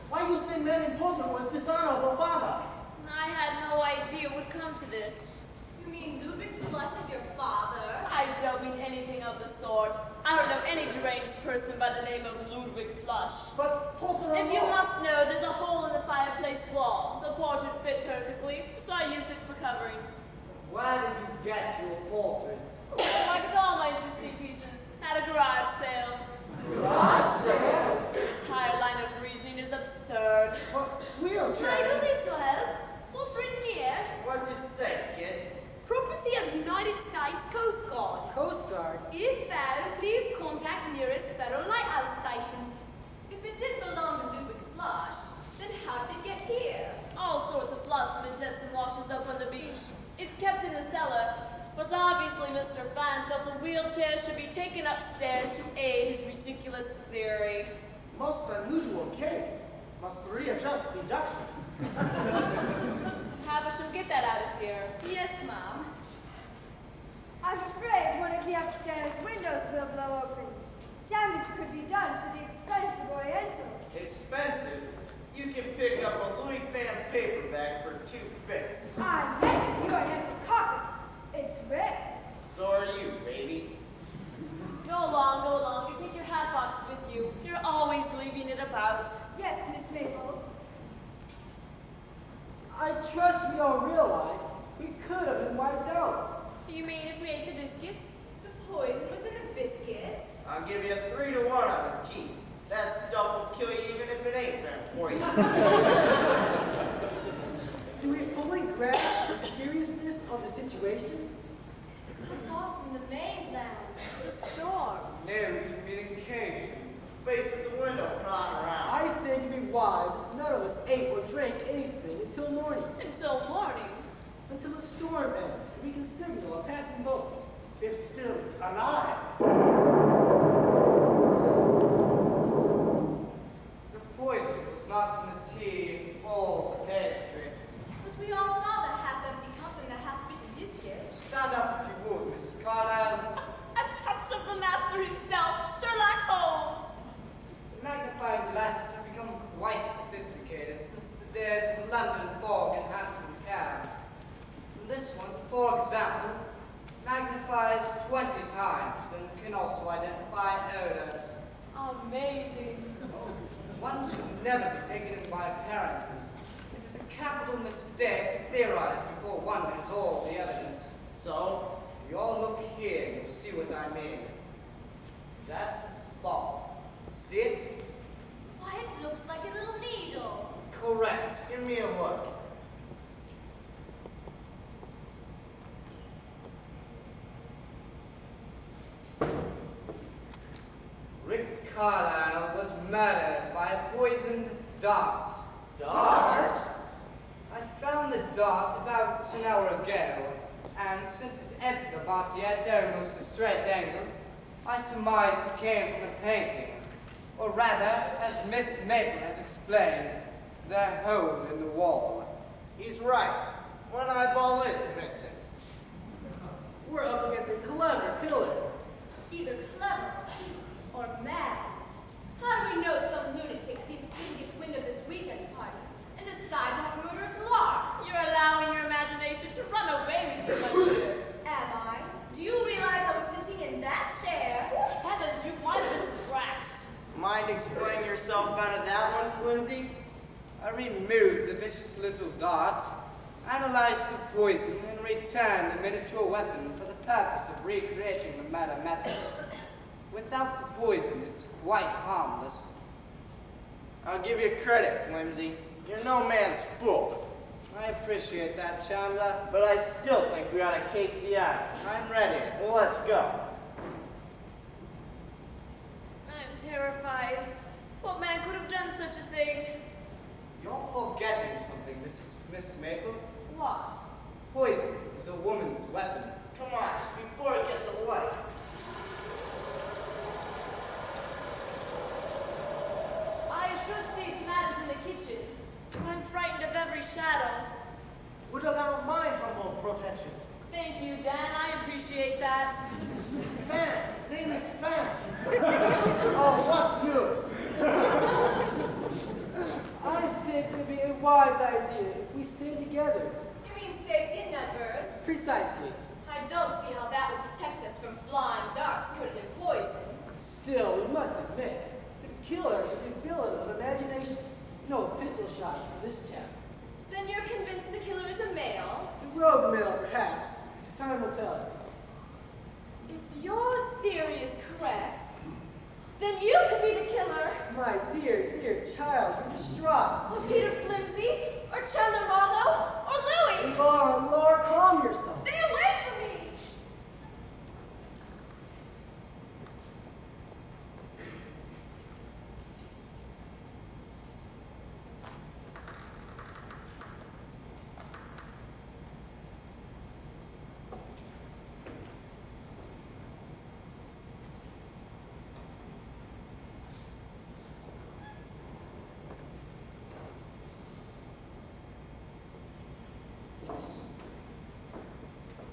Why you say Manning Poulter was dishonorable father? I had no idea it would come to this. You mean Ludwig Flush is your father? I don't mean anything of the sort. I don't know any deranged person by the name of Ludwig Flush. But Poulter If you alone- must know, there's a hole in the fireplace wall. The portrait fit perfectly, so I used it for covering. Where did you get your portrait? Like with all my interesting pieces, at a garage sale. Garage sale? The entire line of reasoning is absurd. What Maybe wheelchair? this will help. What's written here? What's it say, kid? Property of United States Coast Guard. Coast Guard? If found, please contact nearest Federal Lighthouse Station. If it did belong to Ludwig Flush, then how did it get here? All sorts of flotsam and jetsam washes up on the beach. It's kept in the cellar, but obviously Mr. Fan felt the wheelchair should be taken upstairs to aid his ridiculous theory. Most unusual case. Must readjust deduction. Havisham, get that out of here. Yes, Mom. I'm afraid one of the upstairs windows will blow open. Damage could be done to the expensive Oriental. Expensive? You can pick up a Louis Fan paperback for 2 bits. Ah, yes, the Oriental carpet. It's rare. So are you, baby. Go along, and take your hat box with you. You're always leaving it about. Yes, Miss Mabel. I trust we all realize we could have been wiped out. You mean if we ate the biscuits? The poison was in the biscuits. I'll give you a 3-to-1 on the teeth. That stuff will kill you even if it ain't been poison. situation? Cut off from the mainland. The storm. No communication. Face at the window, crying around. I think it'd be wise if none of us ate or drank anything until morning. Until morning. Until the storm ends, and we can signal our passing boats. If still alive. The poison was not in the tea or the pastry. But we all saw the half-empty cup and the half-beaten biscuit. Stand up if you would, Mrs. Carlyle. A touch of the master himself, Sherlock Holmes. The magnifying glasses have become quite sophisticated since the days of London fog and hansom cabs. This one, for example, magnifies 20 times and can also identify odors. Amazing. One should never be taken in by appearances. It is a capital mistake to theorize before one has all the evidence. So, If you all look here, you'll see what I mean. That's the spot. See it? Why, it looks like a little needle. Correct. give me a look. Rick Carlyle was murdered by a poisoned dart. Dart? I found the dart about an hour ago, and since it entered the body at almost a straight angle, I surmised it came from the painting. Or rather, as Miss Maple has explained, the hole in the wall. He's right. One eyeball is missing. We're up against a clever killer. Either clever or mad. How do we know some lunatic didn't get wind of this weekend party and decide to have a murderous alarm? You're allowing your imagination to run away with you, my dear. Am I? Do you realize I was sitting in that chair? Heavens, you might have been scratched. Mind explaining yourself out of that one, Flimsy? I removed the vicious little dart, analyzed the poison, and returned the miniature weapon for the purpose of recreating the murder method. Without the poison, it is quite harmless. I'll give you credit, Flimsy. You're no man's fool. I appreciate that, Chandler. But I still think we ought to case the island. I'm ready. Well, let's go. I'm terrified. What man could have done such a thing? You're forgetting something, Miss Maple. What? Poison is a woman's weapon. Come on, before it gets away. I should see to matters in the kitchen, but I'm frightened of every shadow. Would allow my humble protection. Thank you, Dan. I appreciate that. Fan, name is Fan. Oh, what's news? I think it would be a wise idea if we stay together. You mean safety in numbers? Precisely. I don't see how that would protect us from flying darts coated in poison. Still, we must admit, the killer is a villain of imagination. No pistol shots for this chap. Then you're convinced the killer is a male? The rogue male, perhaps. Time will tell. If your theory is correct, then you could be the killer. My dear, dear child, you're distraught. Or Peter Flimsy, or Chandler Marlowe, or Louis. Laura, Laura, calm yourself. Stay away from me.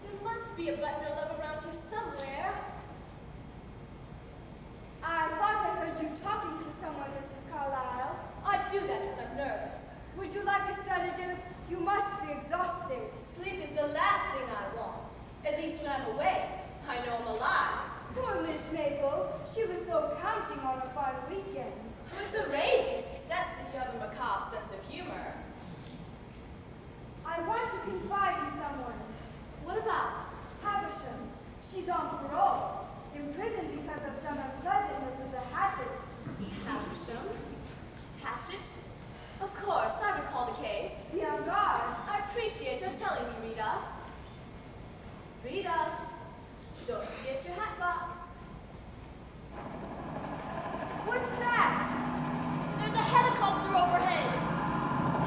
There must be a Butler love around here somewhere. I thought I heard you talking to someone, Mrs. Carlyle. I do that when I'm nervous. Would you like a sedative? You must be exhausted. Sleep is the last thing I want. At least when I'm awake, I know I'm alive. Poor Miss Maple. She was so counting on a fine weekend. It's a raging success if you have a macabre sense of humor. I want to confide in someone. What about? Havisham. She's on parole. Imprisoned because of some unpleasantness with the hatchet. Havisham? Hatchet? Of course, I recall the case. Be on guard. I appreciate your telling me, Rita. Rita, don't forget your hat box. What's that? There's a helicopter overhead.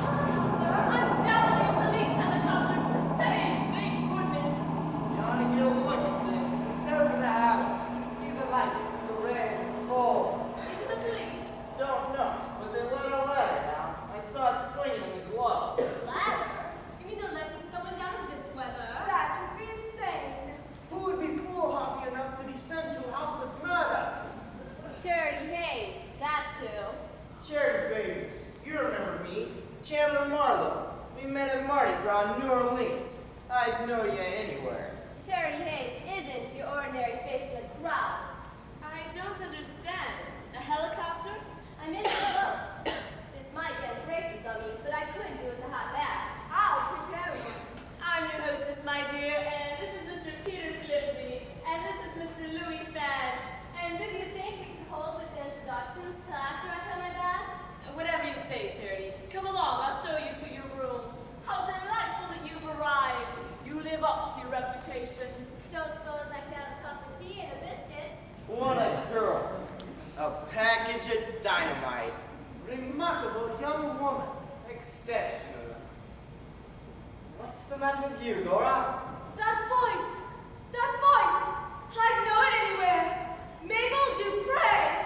Helicopter? Undoubtedly a police helicopter for saying, thank goodness. You ought to get a look at this. It's over the house. You can see the light through the rain. Oh, Is it the police? Don't know, but they let a ladder down. I saw it swinging in the glove. Ladder? You mean they're letting someone down in this weather? That would be insane. Who would be foolhardy enough to descend to a house of murder? Charity Hayes, that's who. Charity, baby, you remember me. Chandler Marlowe. We met at Mardi Gras in New Orleans. I'd know you anywhere. Charity Hayes isn't your ordinary face in the crowd. I don't understand. A helicopter? I missed the boat. This might get gracious of me, but I could do with a hot bath. I'll prepare one. I'm your hostess, my dear, and this is Mr. Peter Flimsy, and this is Mr. Louis Fan, and Do this you is... think we can hold with the introductions till after I have my bath? Whatever you say, Charity. Come along, I'll show you to your room. How delightful that you've arrived. You live up to your reputation. Don't suppose I could have a cup of tea and a biscuit? What a girl. A package of dynamite. Remarkable young woman. exceptional. What's the matter with you, Laura? That voice! That voice! I'd know it anywhere! Mabel Dupre!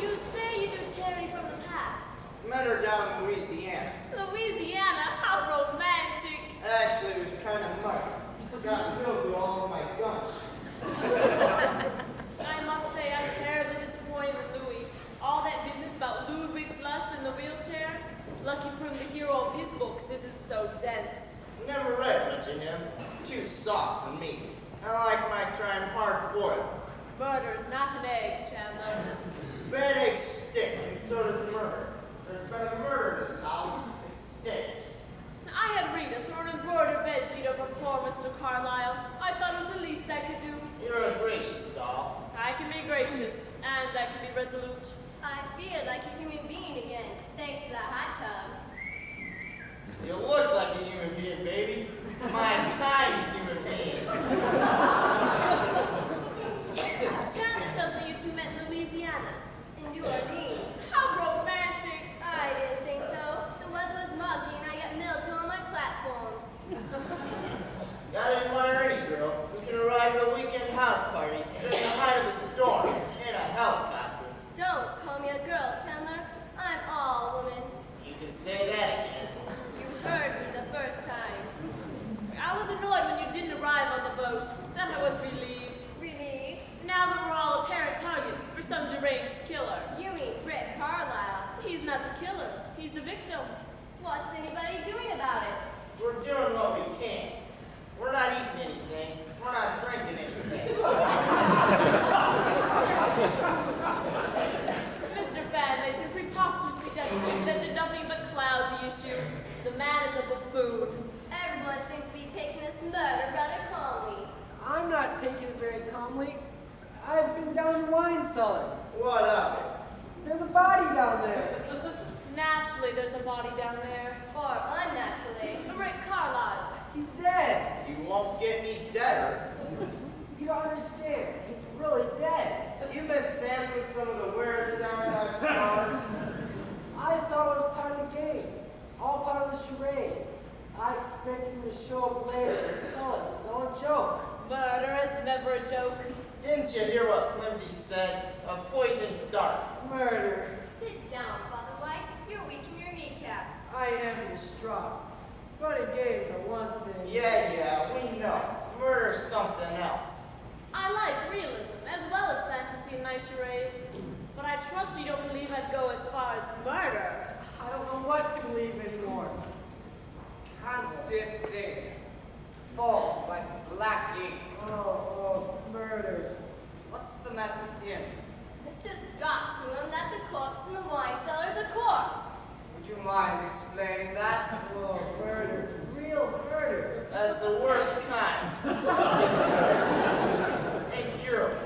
You say you knew Terry from the past. Met her down in Louisiana. Louisiana, how romantic. Actually, it was kind of muddy. Got filled with all of my guns. I must say I'm terribly disappointed with Louis. All that business about Ludwig Flush in the wheelchair. Lucky for him the hero of his books isn't so dense. Never read much of him. Too soft for me. I like my crime hard boiled. Murder's not an egg, Chandler. Bad eggs stink, and so does murder. There's been a murder in this house. It stinks. I had Rita throw an embroidered bedsheet over poor Mr. Carlyle. I thought it was the least I could do. You're a gracious doll. I can be gracious, and I can be resolute. I feel like a human being again, thanks to that hot tub. You look like a human being, baby. My kind of human being. Chandler tells me you two met in Louisiana. In New Orleans. How romantic! I didn't think so. The weather was muggy and I got mildew on my platforms. Gotta admire any girl who can arrive at a weekend house party during the height of a storm in a helicopter. Don't call me a girl, Chandler. I'm all woman. You can say that again. You heard me the first time. I was annoyed when you didn't arrive on the boat. Then I was relieved. Relieved? Now that we're all apparent targets for some deranged killer. You mean Britt Carlyle. He's not the killer. He's the victim. What's anybody doing about it? We're doing what we can. We're not eating anything. We're not drinking anything. Mr. Fan made some preposterous deductions that did nothing but cloud the issue. The man is a buffoon. Everyone seems to be taking this murder rather calmly. I'm not taking it very calmly. I've been down in the wine cellar. What of it? There's a body down there. Naturally, there's a body down there. Or unnaturally. Rick Carlyle. He's dead. You won't get any deader. You don't understand. He's really dead. You've been sampling some of the wares down in that cellar. I thought it was part of the game. All part of the charade. I expected him to show up later and tell us it was all a joke. Murder is never a joke. Didn't you hear what Flimsy said? A poisoned dart. Murder. Sit down, Father White. You're weak in your kneecaps. I am distraught. Funny games are one thing. Yeah, we know. Murder's something else. I like realism as well as fantasy in my charades. But I trust you don't believe I'd go as far as murder. I don't know what to believe anymore. Can't sit there. Falls like black ink. Oh, murder. What's the matter with him? It's just got to him that the corpse in the wine cellar's a corpse. Would you mind explaining that? Oh, murder. Real murder. That's the worst kind. Incurable.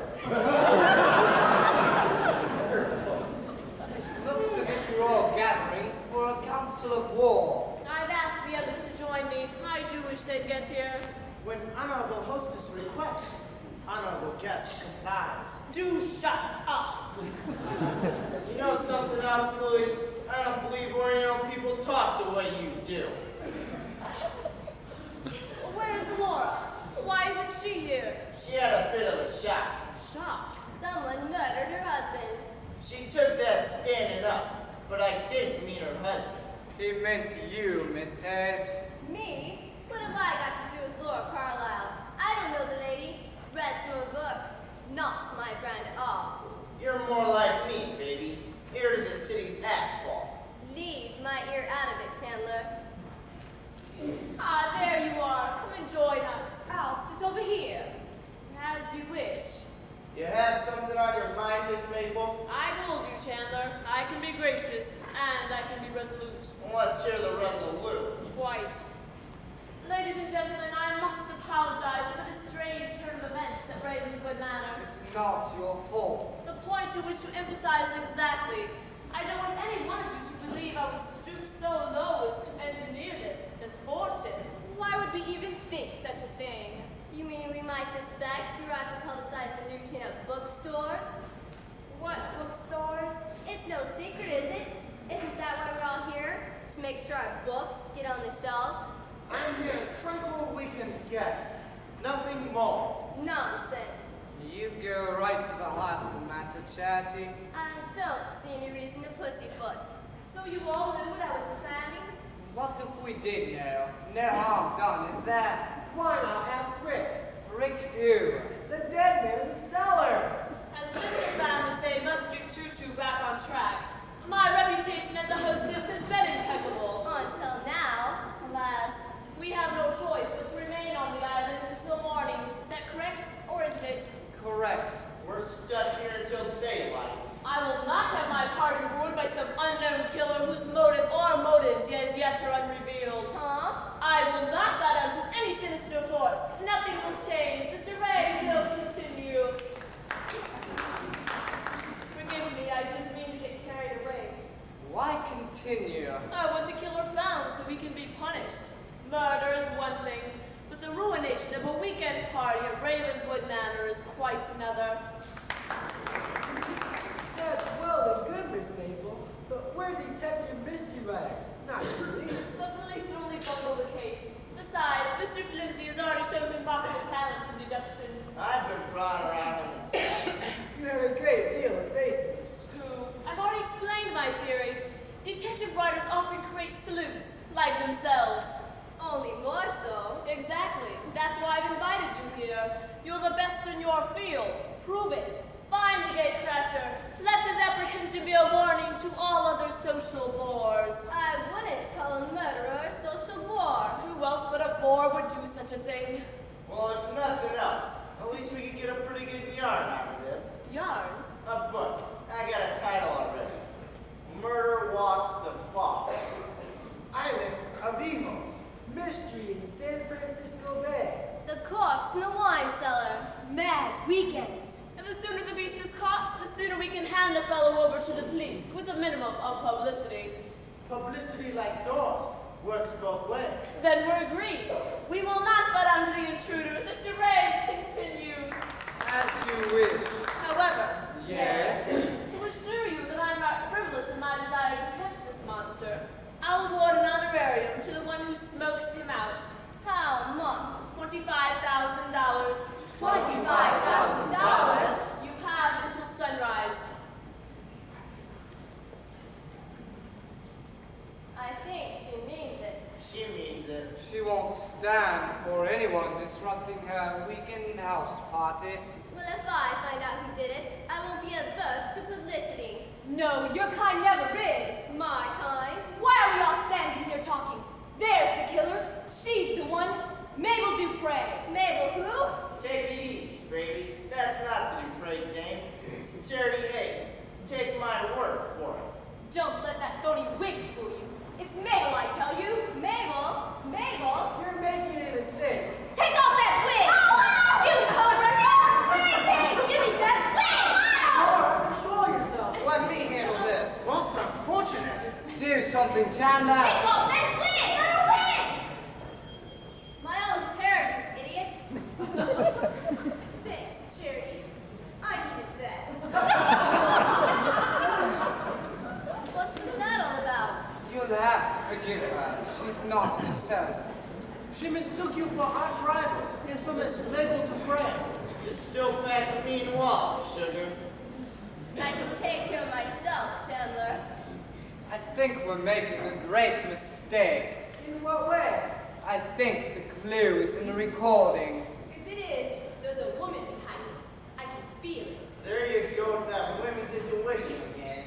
It looks as if you're all gathering for a council of war. I've asked the others to join me. I do wish they'd get here. When honorable hostess requests, honorable guest complies. Do shut up. You know something else, Louis? I don't believe Oriental people talk the way you do. Where's Laura? Why isn't she here? She had a bit of a shock. Shock. Someone murdered her husband. She took that standing up, but I didn't mean her husband. He meant you, Miss Hayes. Me? What have I got to do with Laura Carlyle? I don't know the lady. Read some of her books. Not my brand at all. You're more like me, baby. Heir to the city's asphalt. Leave my ear out of it, Chandler. Ah, there you are. Come and join us. I'll sit over here. As you wish. You had something on your mind, Miss Maple? I told you, Chandler. I can be gracious, and I can be resolute. Let's hear the resolute. Quite. Ladies and gentlemen, I must apologize for the strange turn of events at Ravenswood Manor. It's not your fault. The point you wish to emphasize exactly. I don't want any one of you to believe I would stoop so low as to engineer this misfortune. Why would we even think such a thing? You mean we might suspect you're out to publicize a new chain of bookstores? What bookstores? It's no secret, is it? Isn't that why we're all here? To make sure our books get on the shelves? I'm here as tranquil weekend guest. Nothing more. Nonsense. You go right to the heart of the matter, Chatty. I don't see any reason to pussyfoot. So you all knew what I was planning? What if we did know? No harm done, is that? Why not ask Rick? Rick who? The dead man in the cellar. As Mr. Brown would say, must get Choo-Choo back on track. My reputation as a hostess has been impeccable. Until now. Alas, we have no choice but to remain on the island until morning. Is that correct, or isn't it? Correct. We're stuck here until daylight. I will not have my party ruined by some unknown killer whose motive or motives as yet are unrevealed. Huh? I will not bow down to any sinister force. Nothing will change. The charade will continue. Forgive me, I didn't mean to get carried away. Why continue? I want the killer found so he can be punished. Murder is one thing, but the ruination of a weekend party at Ravenswood Manor is quite another. That's well and good, Miss Maple. But we're Detective Mystery Writers, not police. The police would only bungle the case. Besides, Mr. Flimsy has already shown remarkable talent in deduction. I've been crawling around on the set. You have a great deal of faith in us. Who? I've already explained my theory. Detective writers often create salutes, like themselves. Only more so. Exactly. That's why I've invited you here. You're the best in your field. Prove it. Find the gatecrasher. Let his apprehension be a warning to all other social bores. I wouldn't call a murderer a social bore. Who else but a bore would do such a thing? Well, if nothing else, at least we could get a pretty good yarn out of this. Yarn? A book. I got a title already. Murder Walks the Fog. Island of Evil. Mystery in San Francisco Bay. The corpse in the wine cellar. Mad weekend. And the sooner the beast is caught, the sooner we can hand the fellow over to the police with a minimum of publicity. Publicity like dawn works both ways. Then we're agreed. We will not butt down to the intruder. The charade continues. As you wish. However, Yes? to assure you that I'm not frivolous in my desire to catch this monster, I'll award an honorarium to the one who smokes him out. How much? $25,000. $25,000? You have until sunrise. I think she means it. She means it. She won't stand for anyone disrupting her weekend house party. Well, if I find out who did it, I won't be averse to publicity. No, your kind never is my kind. Why are we all standing here talking? There's the killer. She's the one. Mabel Dupre. Mabel who? Take it easy, baby. That's not the Dupre dame. It's Charity Hayes. Take my word for it. Don't let that phony wig fool you. It's Mabel, I tell you. Mabel. Mabel. You're making a mistake. Take off that wig! You cobra! You're crazy! Give me that wig! Laura, control yourself. Let me handle this. Most unfortunate. Do something, Chandler. Take off that wig! Not a wig! My own hair, you idiot. Thanks, Charity. I needed that. What was that all about? You'll have to forgive her. She's not herself. She mistook you for arch rival, infamous Mabel Dupre. You're still back to being wild, sugar. I can take care of myself, Chandler. I think we're making a great mistake. In what way? I think the clue is in the recording. If it is, there's a woman behind it. I can feel it. There you go with that women's intuition again.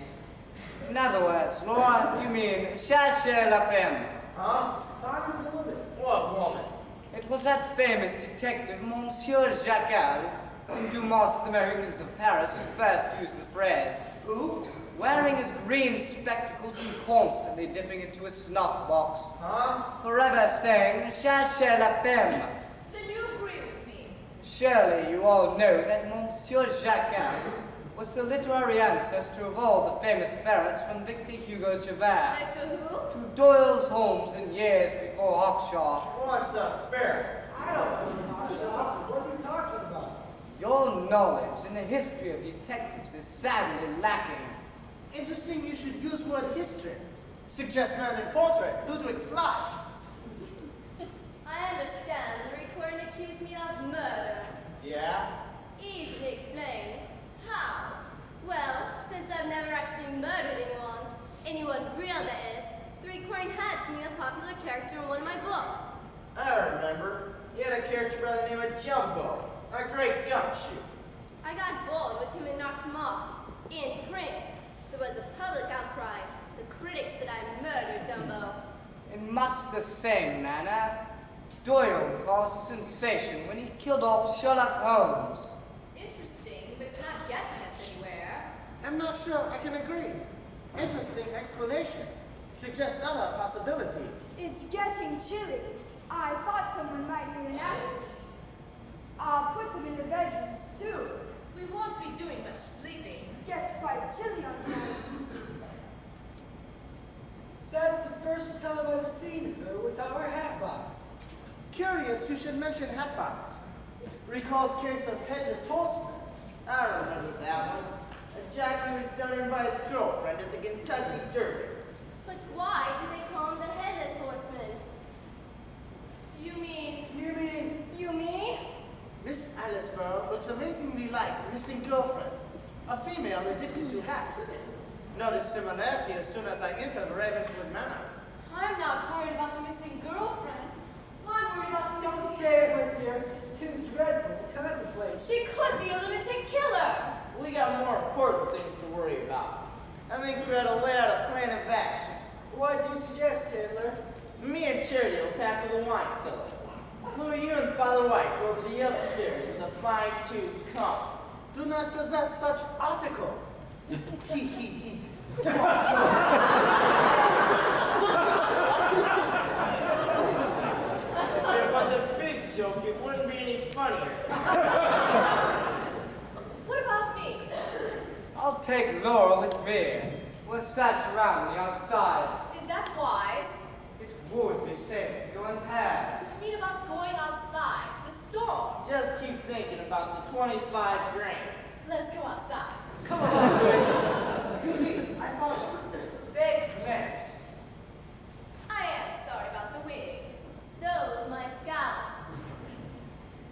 In other words, Laura, you mean cherchez la femme. Huh? Find the woman. What woman? It was that famous detective, Monsieur Jacquel, in Dumas' The Americans of Paris, who first used the phrase. Who? Wearing his green spectacles and constantly dipping into a snuff box. Huh? Forever saying, cherchez la femme. Then you agree with me. Surely you all know that Monsieur Jacquel was the literary ancestor of all the famous ferrets from Victor Hugo's Javert Victor who? to Doyle's Holmes in years before Hawkshaw. What's a ferret? I don't know, Hotshot. What's he talking about? Your knowledge in the history of detectives is sadly lacking. Interesting you should use word history. Suggest man and portrait, Ludwig Flash. I understand the recording accused me of murder. Yeah? Easily explained. How? Well, since I've never actually murdered anyone real that is, the recording had to mean a popular character in one of my books. I remember. You had a character by the name of Jumbo. A great gumshoe. I got bold with him and knocked him off. In print, there was a public outcry. The critics said I murdered Jumbo. In much the same manner, Doyle caused a sensation when he killed off Sherlock Holmes. Interesting, but it's not getting us anywhere. I'm not sure I can agree. Interesting explanation. Suggest other possibilities. It's getting chilly. I thought someone might need an apple. I'll put them in the bedrooms, too. We won't be doing much sleeping. Gets quite chilly on the night. That's the first time I've seen her without her hat box. Curious you should mention Hatbox. Recalls case of headless horseman. I remember that one. A jockey was done in by his girlfriend at the Kentucky Derby. But why do they call him the Headless Horseman? You mean? You mean? Miss Aliceborough looks amazingly like Missing Girlfriend, a female addicted to hats. Noticed similarity as soon as I entered Ravenswood Manor. I'm not worried about the missing girlfriend. I'm worried about the Don't say it, my dear. It's too dreadful to contemplate. She could be a lunatic killer. We got more important things to worry about. I think we ought to lay out a plan of action. What do you suggest, Chandler? Me and Charity will tackle the wine cellar. Louis, you and Father White go over the upstairs with a fine-tooth comb. Do not possess such article. He. If it was a big joke, it wouldn't be any funnier. What about me? I'll take Laura with me. We'll search around the outside. Is that wise? It would be safe to go in pairs. I mean about going outside. The storm. Just keep thinking about the 25 grand. Let's go outside. Come on, Louis. I follow. Stay close. I am sorry about the wig. So is my scalp.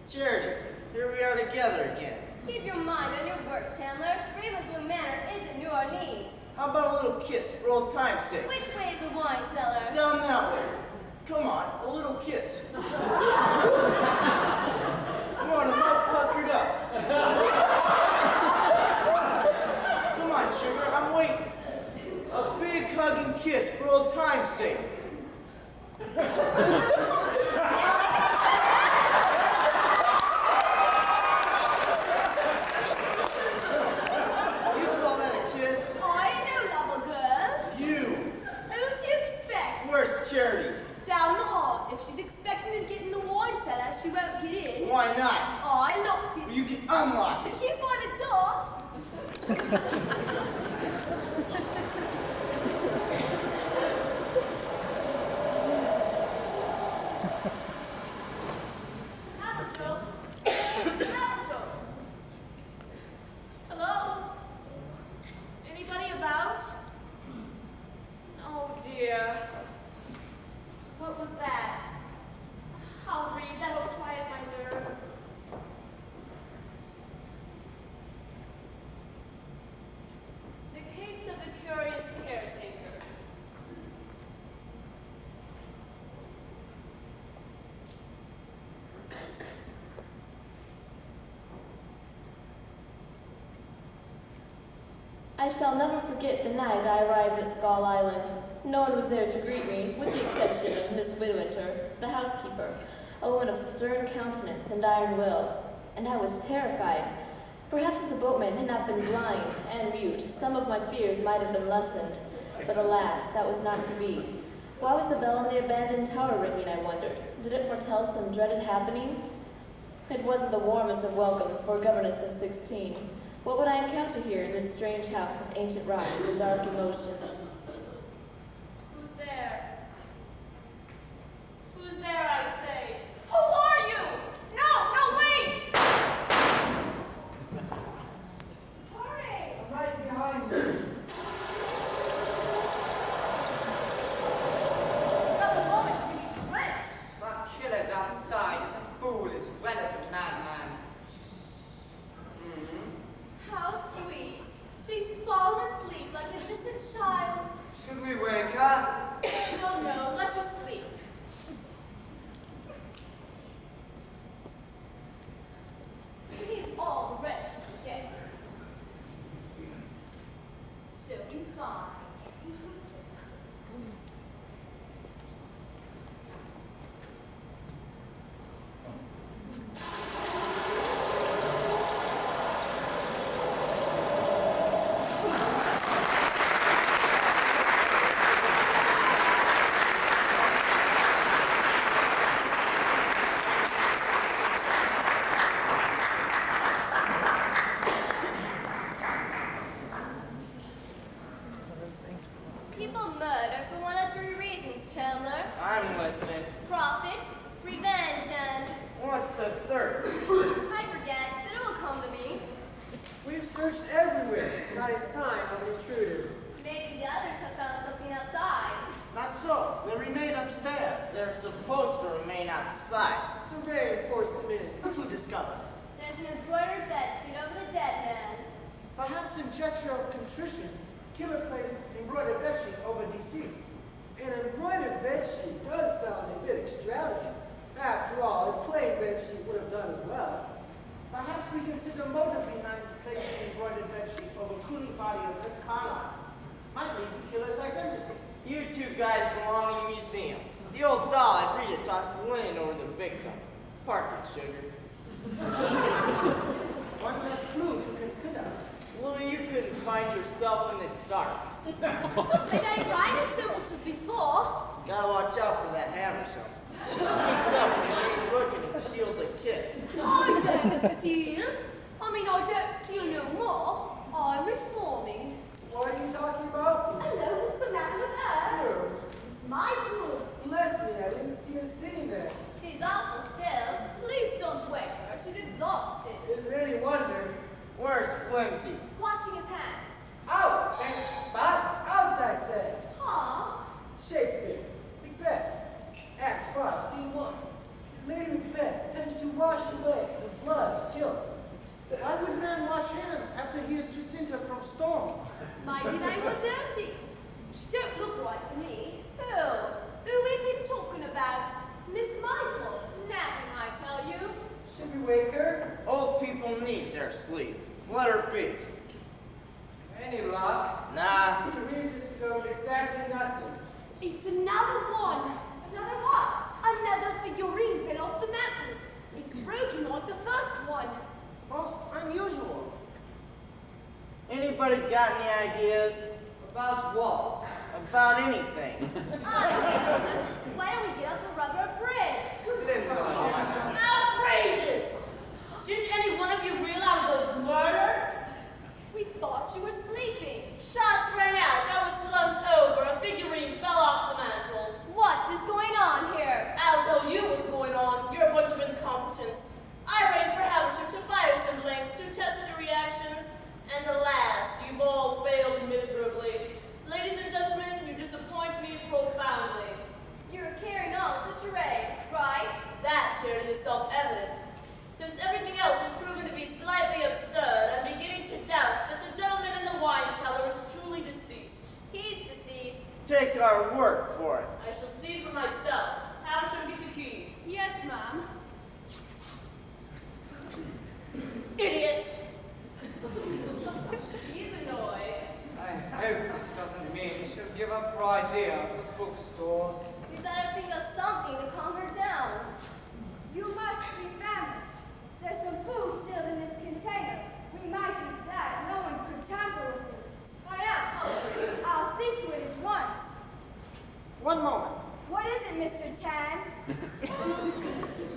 Charity, here we are together again. Keep your mind on your work, Chandler. Ravenswood Manor isn't New Orleans. How about a little kiss for old time's sake? Which way is the wine cellar? Down that way. Come on, a little kiss. Come on, I'm all puckered up. Come on, sugar. I'm waiting. A big hug and kiss for old time's sake. Charity. Down the hall. If she's expecting to get in the wine cellar, she won't get in. Why not? I locked it. You can unlock The it. key's by the door. Hello? Anybody about? Oh dear. What was that? I'll read. That'll quiet my nerves. The case of the curious caretaker. I shall never forget the night I arrived at Skull Island. No one was there to greet me, with the exception of Miss Midwinter, the housekeeper, a woman of stern countenance and iron will, and I was terrified. Perhaps if the boatman had not been blind and mute, some of my fears might have been lessened. But alas, that was not to be. Why was the bell in the abandoned tower ringing, I wondered? Did it foretell some dreaded happening? It wasn't the warmest of welcomes for a governess of 16. What would I encounter here in this strange house of ancient rocks and dark emotions? Who's there? Who's there, I say? Who are you? No, wait! Hurry! I'm right behind you. Another moment you can be drenched. That killer's outside as a fool as well as a madman. How sweet. She's fallen asleep like an innocent child. Should we wake her? No, let her sleep. She needs all the rest she can get. She'll be fine. People murder for one of three reasons, Chandler. I'm listening. Profit, revenge, and... What's the third? I forget, but it will come to me. We've searched everywhere, not a sign of an intruder. Maybe the others have found something outside. Not so. They remain upstairs. They're supposed to remain outside. Hooray, forced them in. What to discover? There's an embroidered bedsheet over the dead man. Perhaps in gesture of contrition, killer placed embroidered bedsheet over deceased. An embroidered bedsheet does sound a bit extravagant. After all, a plain bedsheet would have done as well. Perhaps we consider motive behind placing embroidered bedsheet over cooling body of Rick Carlisle. Might lead to killer's identity. You two guys belong in a museum. The old doll had Rita toss the linen over the victim. Park it, sugar. One less clue to consider. Louis, you couldn't find yourself in the dark. It ain't raining so much as before. Gotta watch out for that hammer show. She sneaks up when you ain't looking and steals a kiss. I don't steal. I don't steal no more. I'm reforming. What are you talking about? Hello, what's the matter with her? You. It's my room. Bless me, I didn't see her sitting there. She's awful still. Please don't wake her. She's exhausted. Is it any wonder? Where's Flimsy? Washing his hands. Out! Spot! Out, I said. Huh? Shakespeare. Macbeth. Act 5, Scene 1. Lady Macbeth attempts to wash away the blood of guilt. Why would man wash hands after he has just entered from storms? Maybe they were dirty. She don't look right to me. Who we been talking about? Miss Michael. Napping, I tell you. Should we wake her? Old people need their sleep. Let her be. Any luck? Nah. We discovered exactly nothing. It's another one. Another what? Another figurine fell off the mountain. It's broken like the first one. Most unusual. Anybody got any ideas? About what? About anything. Why don't we get up a rubber bridge? Outrageous! Did any one of you realize the murder? We thought you were sleeping. Shots rang out. I was slumped over. A figurine fell off the mantle. What is going on here? I'll tell you what's going on. You're a bunch of incompetents. I arranged for Haversham to fire some blanks to test your reactions, and alas, you've all failed miserably. Ladies and gentlemen, you disappoint me profoundly. You're carrying on with the charade, right? That, Charity, is self-evident. Since everything else has proven to be slightly absurd, I'm beginning to doubt that the gentleman in the wine cellar is truly deceased. He's deceased. Take our word for it. I shall see for myself. Haversham, get the key. Yes, ma'am. Idiots! She's annoyed. I hope this doesn't mean she'll give up her idea of the bookstores. We better think of something to calm her down. You must be famished. There's some food sealed in this container. We might eat that. No one could tamper with it. I am hungry. I'll see to it at once. One moment. What is it, Mr. Tan?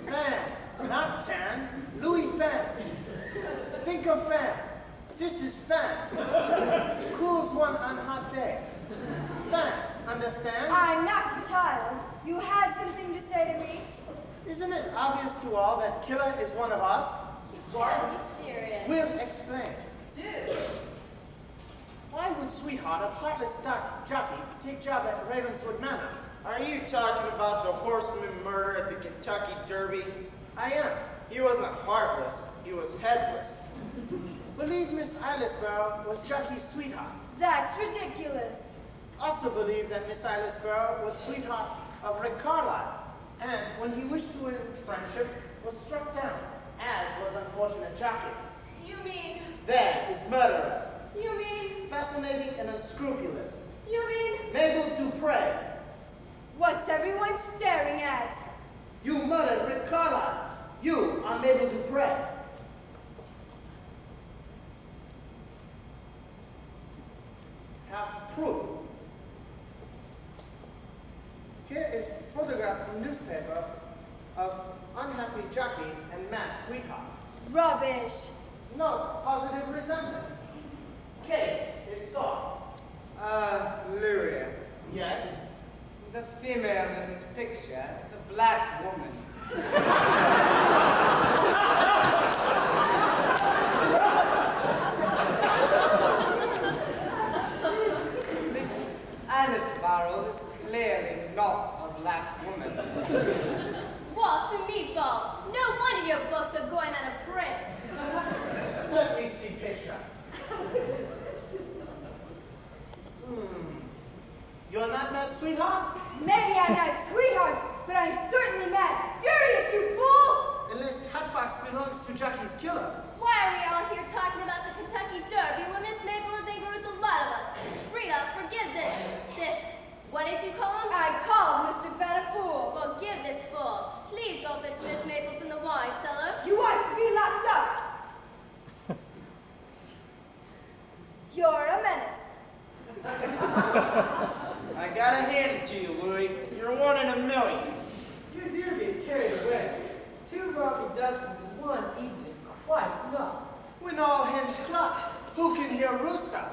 Fan, not Tan. Louis Fan. Think of Fan. This is Fan. Cools one on hot day. Fan, understand? I'm not a child. You had something to say to me? Isn't it obvious to all that Killer is one of us? Can't be serious. We'll explain. Dude. Why would Sweetheart, a heartless jockey, take job at Ravenswood Manor? Are you talking about the horseman murder at the Kentucky Derby? I am. He wasn't heartless. He was headless. Believe Miss Ilisborough was Jockey's sweetheart. That's ridiculous. Also believe that Miss Ilisborough was sweetheart of Rick Carlisle, and when he wished to win friendship, was struck down, as was unfortunate Jockey. You mean, There is murderer, you mean, fascinating and unscrupulous, you mean, Mabel Dupre. What's everyone staring at? You murdered Rick Carlisle. You are Mabel Dupre. Have proof. Here is a photograph from newspaper of unhappy jockey and mad sweetheart. Rubbish. No positive resemblance. Case is solved. Louis, Yes. the female in this picture is a black woman. Miss Alice Barrow is clearly not a black woman. what a meatball. No wonder your books are going out of print. Let me see picture. You're not mad, sweetheart? Maybe I'm not sweetheart, but I'm certainly mad. Furious, you fool! Unless Hatbox belongs to Jockey's killer. Why are we all here talking about the Kentucky Derby when Miss Maple is angry with a lot of us? Rita, forgive this, what did you call him? I called Mr. Ben a fool. Forgive this fool. Please go fetch Miss Maple from the wine cellar. You are to be locked up. You're a menace. I gotta hand it to you, Louis. You're one in a million. You do get carried away. 2 Robbie Ducks into one evening is quite enough. When all hens cluck, who can hear rooster?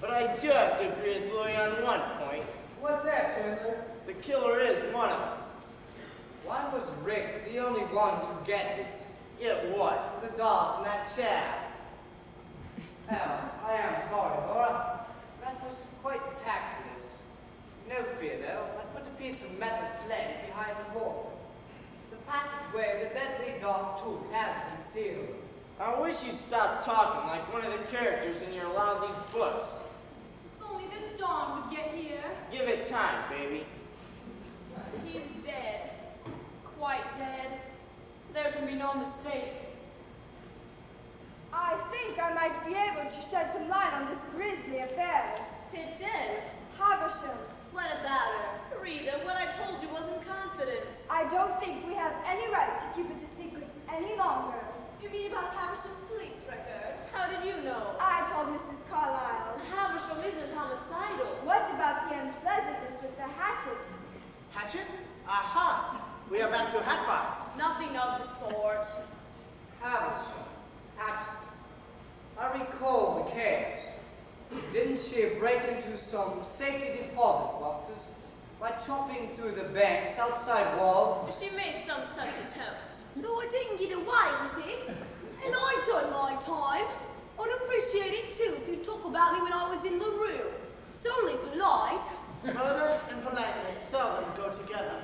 But I do have to agree with Louis on one point. What's that, Chandler? The killer is one of us. Why was Rick the only one to get it? Yet what? The dart in that chair. Well, I am sorry, Laura. That was quite tactless. No fear, though. I put a piece of metal plate behind the door. The passageway the deadly dart took has been sealed. I wish you'd stop talking like one of the characters in your lousy books. If only the dawn would get here. Give it time, baby. He's dead. Quite dead. There can be no mistake. I think I might be able to shed some light on this grisly affair. Pitch in. Havisham, What about her? Rita, what I told you was in confidence. I don't think we have any right to keep it a secret any longer. You mean about Havisham's police record? How did you know? I told Mrs. Carlyle. Havisham isn't homicidal. What about the unpleasantness with the hatchet? Hatchet? Aha! We are back to Hatbox. Nothing of the sort. Havisham. Hatchet. I recall the case. Didn't she break into some safety deposit boxes by chopping through the bank's outside wall? She made some such attempt. No, I didn't get away with it. And I've done my time. I'd appreciate it too if you'd talk about me when I was in the room. It's only polite. Murder and politeness seldom go together.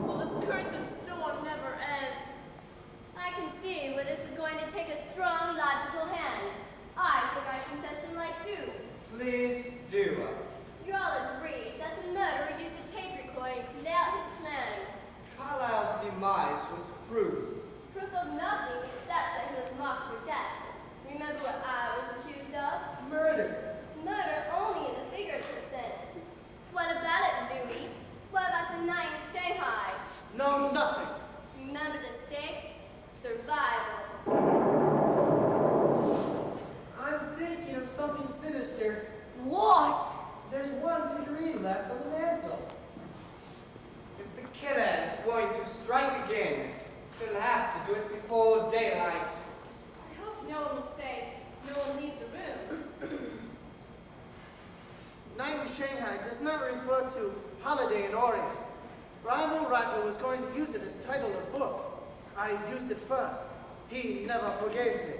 Will this cursed storm never end? I can see where this is going to take a strong, logical hand. I think I can set some light too. Please do. You all agreed that the murderer used a tape recording to lay out his plan. Carlyle's demise was proved. Proof of nothing except that he was marked for death. Remember what I was accused of? Murder. Murder only in the figurative sense. What about it, Louis? What about the night in Shanghai? No, nothing. Remember the stakes? Survival. I'm thinking of something sinister. What? There's one figurine left on the mantle. If the killer is going to strike again, he'll have to do it before daylight. I hope no one will say, no one leave the room. Night in Shanghai does not refer to Holiday in Orient. Rival Roger was going to use it as title of book. I used it first. He never forgave me.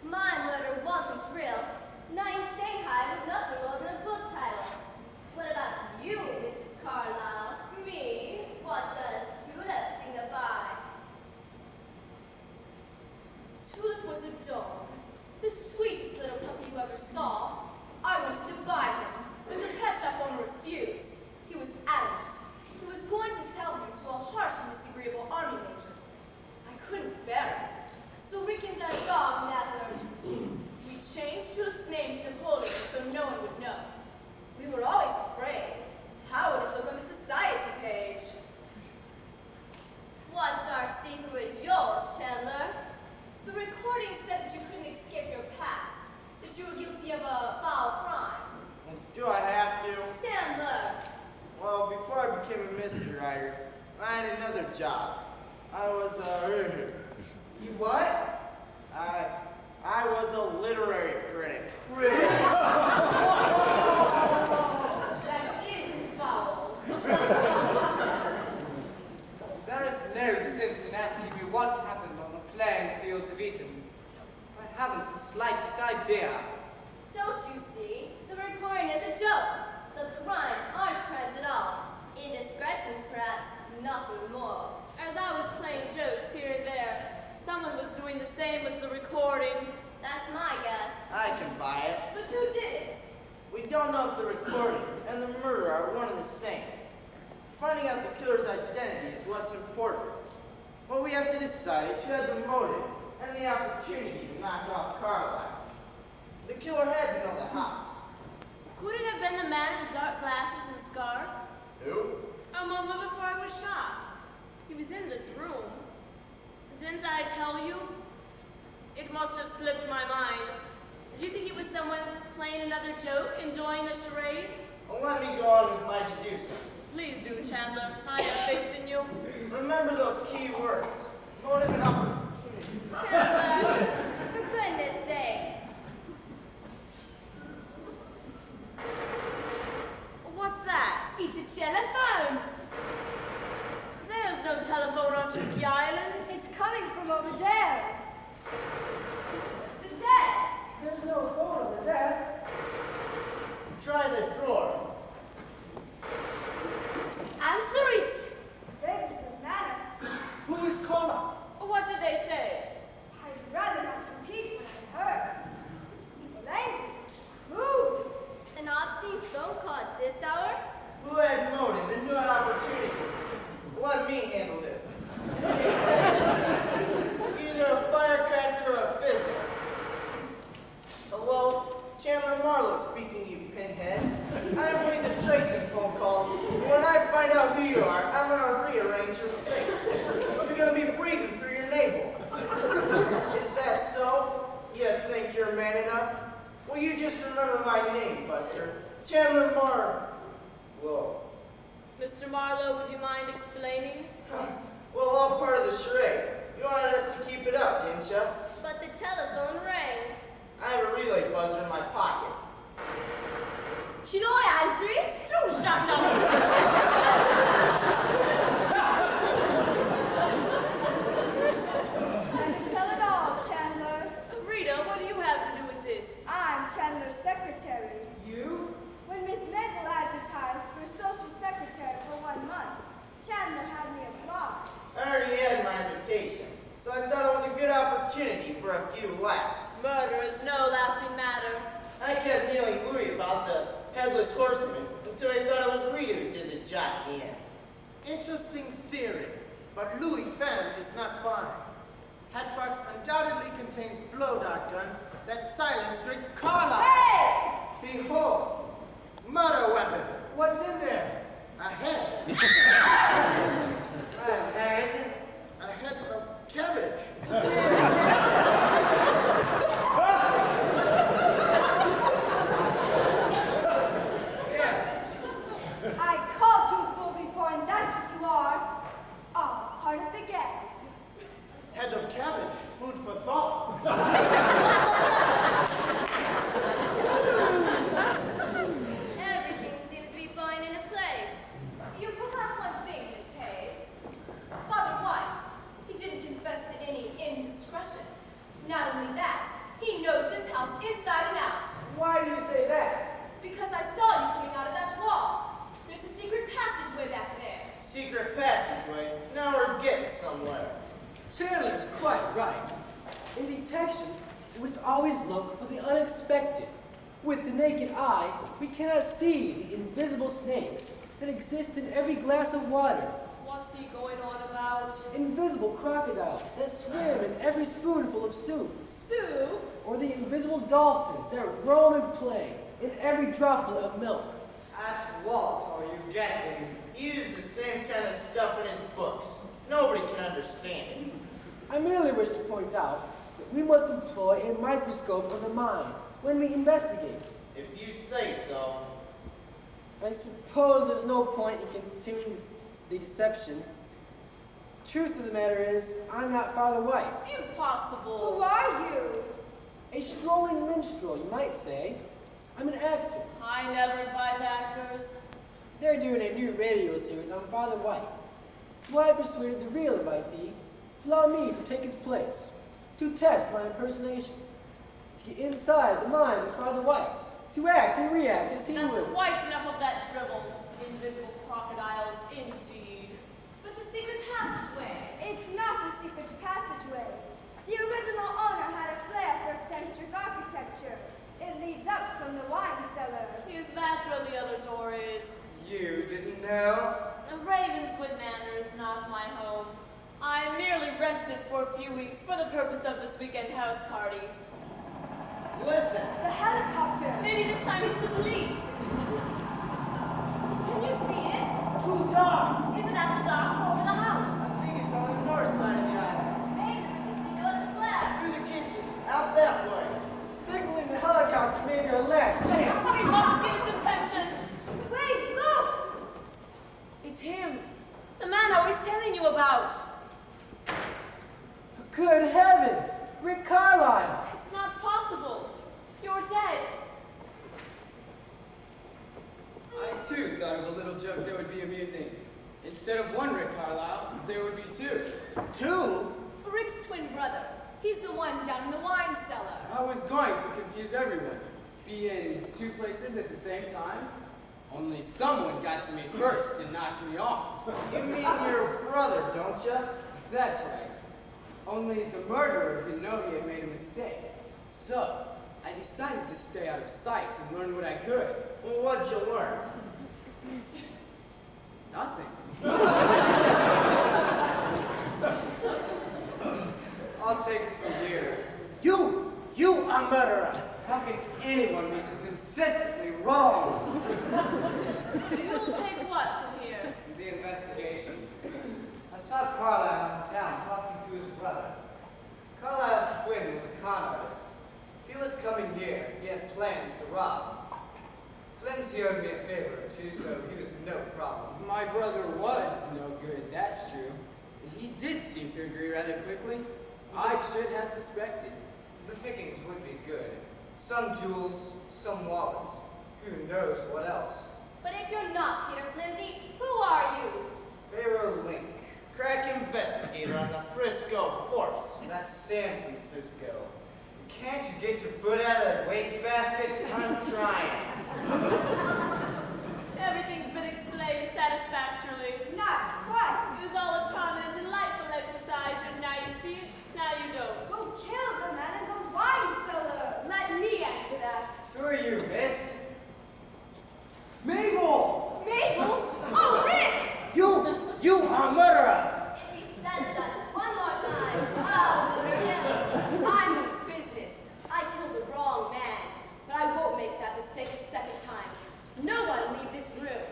My murder wasn't real. Night in Shanghai was nothing more than a book title. What about you, Mrs. Carlyle? Me? What does tulip signify? Tulip was a dog. The sweetest little puppy you ever saw. I wanted to buy him, but the pet shop owner refused. He was adamant. He was going to sell him to a harsh and disagreeable army major. I couldn't bear it. So Rick and I dog nabbers. We changed Tulip's name to Napoleon so no one would know. We were always afraid. How would it look on the society page? What dark secret was yours, Chandler? The recording said that you couldn't escape your past, that you were guilty of a foul crime. Do I have to? Chandler! Well, before I became a mystery writer, I had another job. I was a... You what? I was a literary critic. That is foul. There is no sense in asking me what happened on the playing fields of Eton. I haven't the slightest idea. Don't you see? The recording is a joke. The crimes aren't crimes at all. Indiscretions, perhaps, nothing more. As I was playing jokes here and there, someone was doing the same with the recording. That's my guess. I can buy it. But who did it? We don't know if the recording and the murder are one and the same. Finding out the killer's identity is what's important. What we have to decide is who had the motive and the opportunity to knock off Carlyle. The killer had to know the house. Could it have been the man in the dark glasses and scarf? Who? A moment before I was shot. He was in this room. Didn't I tell you? It must have slipped my mind. Did you think it was someone playing another joke, enjoying the charade? Well, let me go on with my deducing. Please do, Chandler. I have faith in you. Remember those key words. Motive and opportunity. Chandler, for goodness sakes. What's that? It's a telephone. There's no telephone on Turkey Island. It's coming from over there. The desk. There's no phone on the desk. Try the drawer. Answer it. There's the manner. Who is Carla? What did they say? I'd rather Marlowe speaking, you pinhead. I'm always a tracing phone call, and when I find out who you are, I'm gonna rearrange your face. You're gonna be breathing through your navel. Is that so? You think you're man enough? Well, you just remember my name, Buster. Chandler Whoa. Mr. Marlowe, would you mind explaining? Well, all part of the charade. You wanted us to keep it up, didn't you? But the telephone rang. I have a relay buzzer in my pocket. Should I answer it? Oh, shut up! I can tell it all, Chandler. Rita, what do you have to do with this? I'm Chandler's secretary. You? When Miss Maple advertised for social secretary for 1 month, Chandler had me apply. I already had my invitation, so I thought it was a good opportunity for a few laughs. Murder is no laughing matter. I kept kneeling Louis about the headless horseman until I thought it was Rita who did the jockeying. Interesting theory, but Louis Fan is not buying. Hatbox undoubtedly contains blow dart gun that silenced Rick Carlisle. Hey! Behold, murder weapon. What's in there? A head. A head of cabbage. I called you a fool before, and that's what you are. Ah, part of the gang. Head of cabbage. Food for thought. Everything seems to be fine in a place. You forgot one thing, Miss Hayes. Father White, he didn't confess to any indiscretion. Not only that, he knows this house inside and out. Why do you say that? Because I saw you coming out of that wall. There's a secret passageway back there. Secret passageway. Now we're getting somewhere. Chandler's quite right. In detection, we must always look for the unexpected. With the naked eye, we cannot see the invisible snakes that exist in every glass of water. What's he going on about? Invisible crocodiles that swim in every spoonful of soup. Sue? Or the invisible dolphins that roam and play in every droplet of milk. At what are you getting? He uses the same kind of stuff in his books. Nobody can understand it. I merely wish to point out that we must employ a microscope of the mind when we investigate. If you say so. I suppose there's no point in continuing the deception. Truth of the matter is, I'm not Father White. Impossible. Who are you? A strolling minstrel, you might say. I'm an actor. I never invite actors. They're doing a new radio series on Father White. So I persuaded the real invitee to allow me to take his place, to test my impersonation, to get inside the mind of Father White, to act and react as he That's would. quite enough of that drivel. Invisible crocodiles, indeed. But the secret passageway. It's not a secret passageway. The original owner had a flair for eccentric architecture. It leads up from the wine cellar. Is that where the other door is? You didn't know? Ravenswood Manor is not my home. I merely rented it for a few weeks for the purpose of this weekend house party. Listen. The helicopter. Maybe this time it's the police. Can you see it? Too dark. Is it at the dock or over the house? I think it's on the north side of the island. Maybe we can see on the flag. Through the kitchen. Out that way. Signaling the helicopter may be our last chance. We must get its attention. Wait, look! It's him. The man I was telling you about. Good heavens! Rick Carlisle! It's not possible. You're dead. I too thought of a little joke that would be amusing. Instead of one Rick Carlisle, there would be two. Two? Rick's twin brother. He's the one down in the wine cellar. I was going to confuse everyone. Be in two places at the same time. Only someone got to me first and knocked me off. You mean your brother, don't you? That's right. Only the murderer didn't know he had made a mistake. So, I decided to stay out of sight and learn what I could. Well, what'd you learn? Nothing. I'll take it from here. You are murderer. How can anyone be so consistently wrong? You'll take what from here? The investigation. I saw Carlisle in town talking to his brother. Carlisle's twin was a con artist. If he was coming here, he had plans to rob. Flimsy owed me a favor or two, so he was no problem. My brother was no good, that's true. He did seem to agree rather quickly. I should have suspected. The pickings would be good. Some jewels, some wallets. Who knows what else? But if you're not Peter Flimsy, who are you? Pharaoh Link. Crack investigator on the Frisco Force. That's San Francisco. Can't you get your foot out of that wastebasket? I'm trying. Everything's been explained satisfactorily. Not quite. It was all a charming and delightful exercise, and now you see it, now you don't. Who killed the man in the wine cellar? Let me answer that. Who are you, miss? Mabel! Mabel? Oh, Rick! You are a murderer! If he says that one more time, I'll go to him. I mean business. I killed the wrong man, but I won't make that mistake a second time. No one leave this room.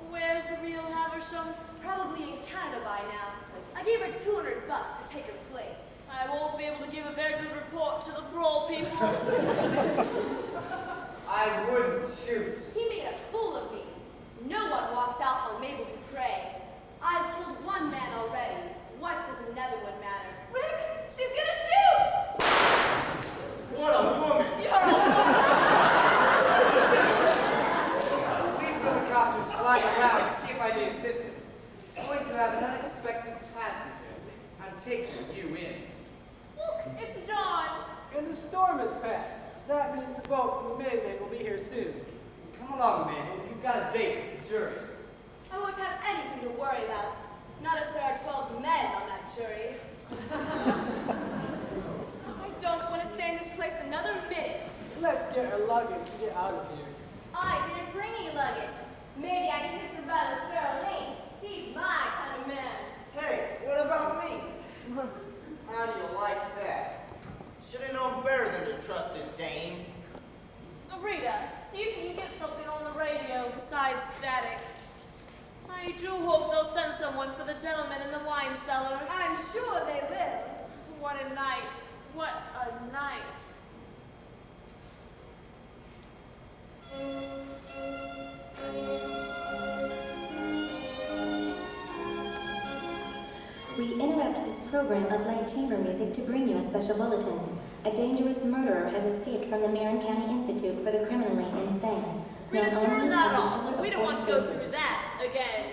Where's the real Haversham? Probably in Canada by now. I gave her $200 to take her place. I won't be able to give a very good report to the parole people. I wouldn't shoot. He made a fool of me. No one walks out on Mabel to pray. I've killed one man already. What does another one matter? Rick, she's gonna shoot! What a woman! Police helicopters flying around to see if I need assistance. I'm going to have an unexpected passenger. I'm taking you in. Look, it's dawn. And the storm has passed. That means the boat from the mainland will be here soon. Come along, man. You've got a date with the jury. I won't have anything to worry about. Not if there are 12 men on that jury. I don't want to stay in this place another minute. Let's get our luggage to get out of here. I didn't bring any luggage. Maybe I can hitch a ride with Pharaoh Link. He's my kind of man. Hey, what about me? How do you like that? Should have known better than to trust a dame. Rita, see if you can get something on the radio besides static. I do hope they'll send someone for the gentleman in the wine cellar. I'm sure they will. What a night. What a night. We interrupt this program of light chamber music to bring you a special bulletin. A dangerous murderer has escaped from the Marin County Institute for the Criminally Insane. Rita, Known turn only that as the off. killer We of don't want to 40 go faces. through that again.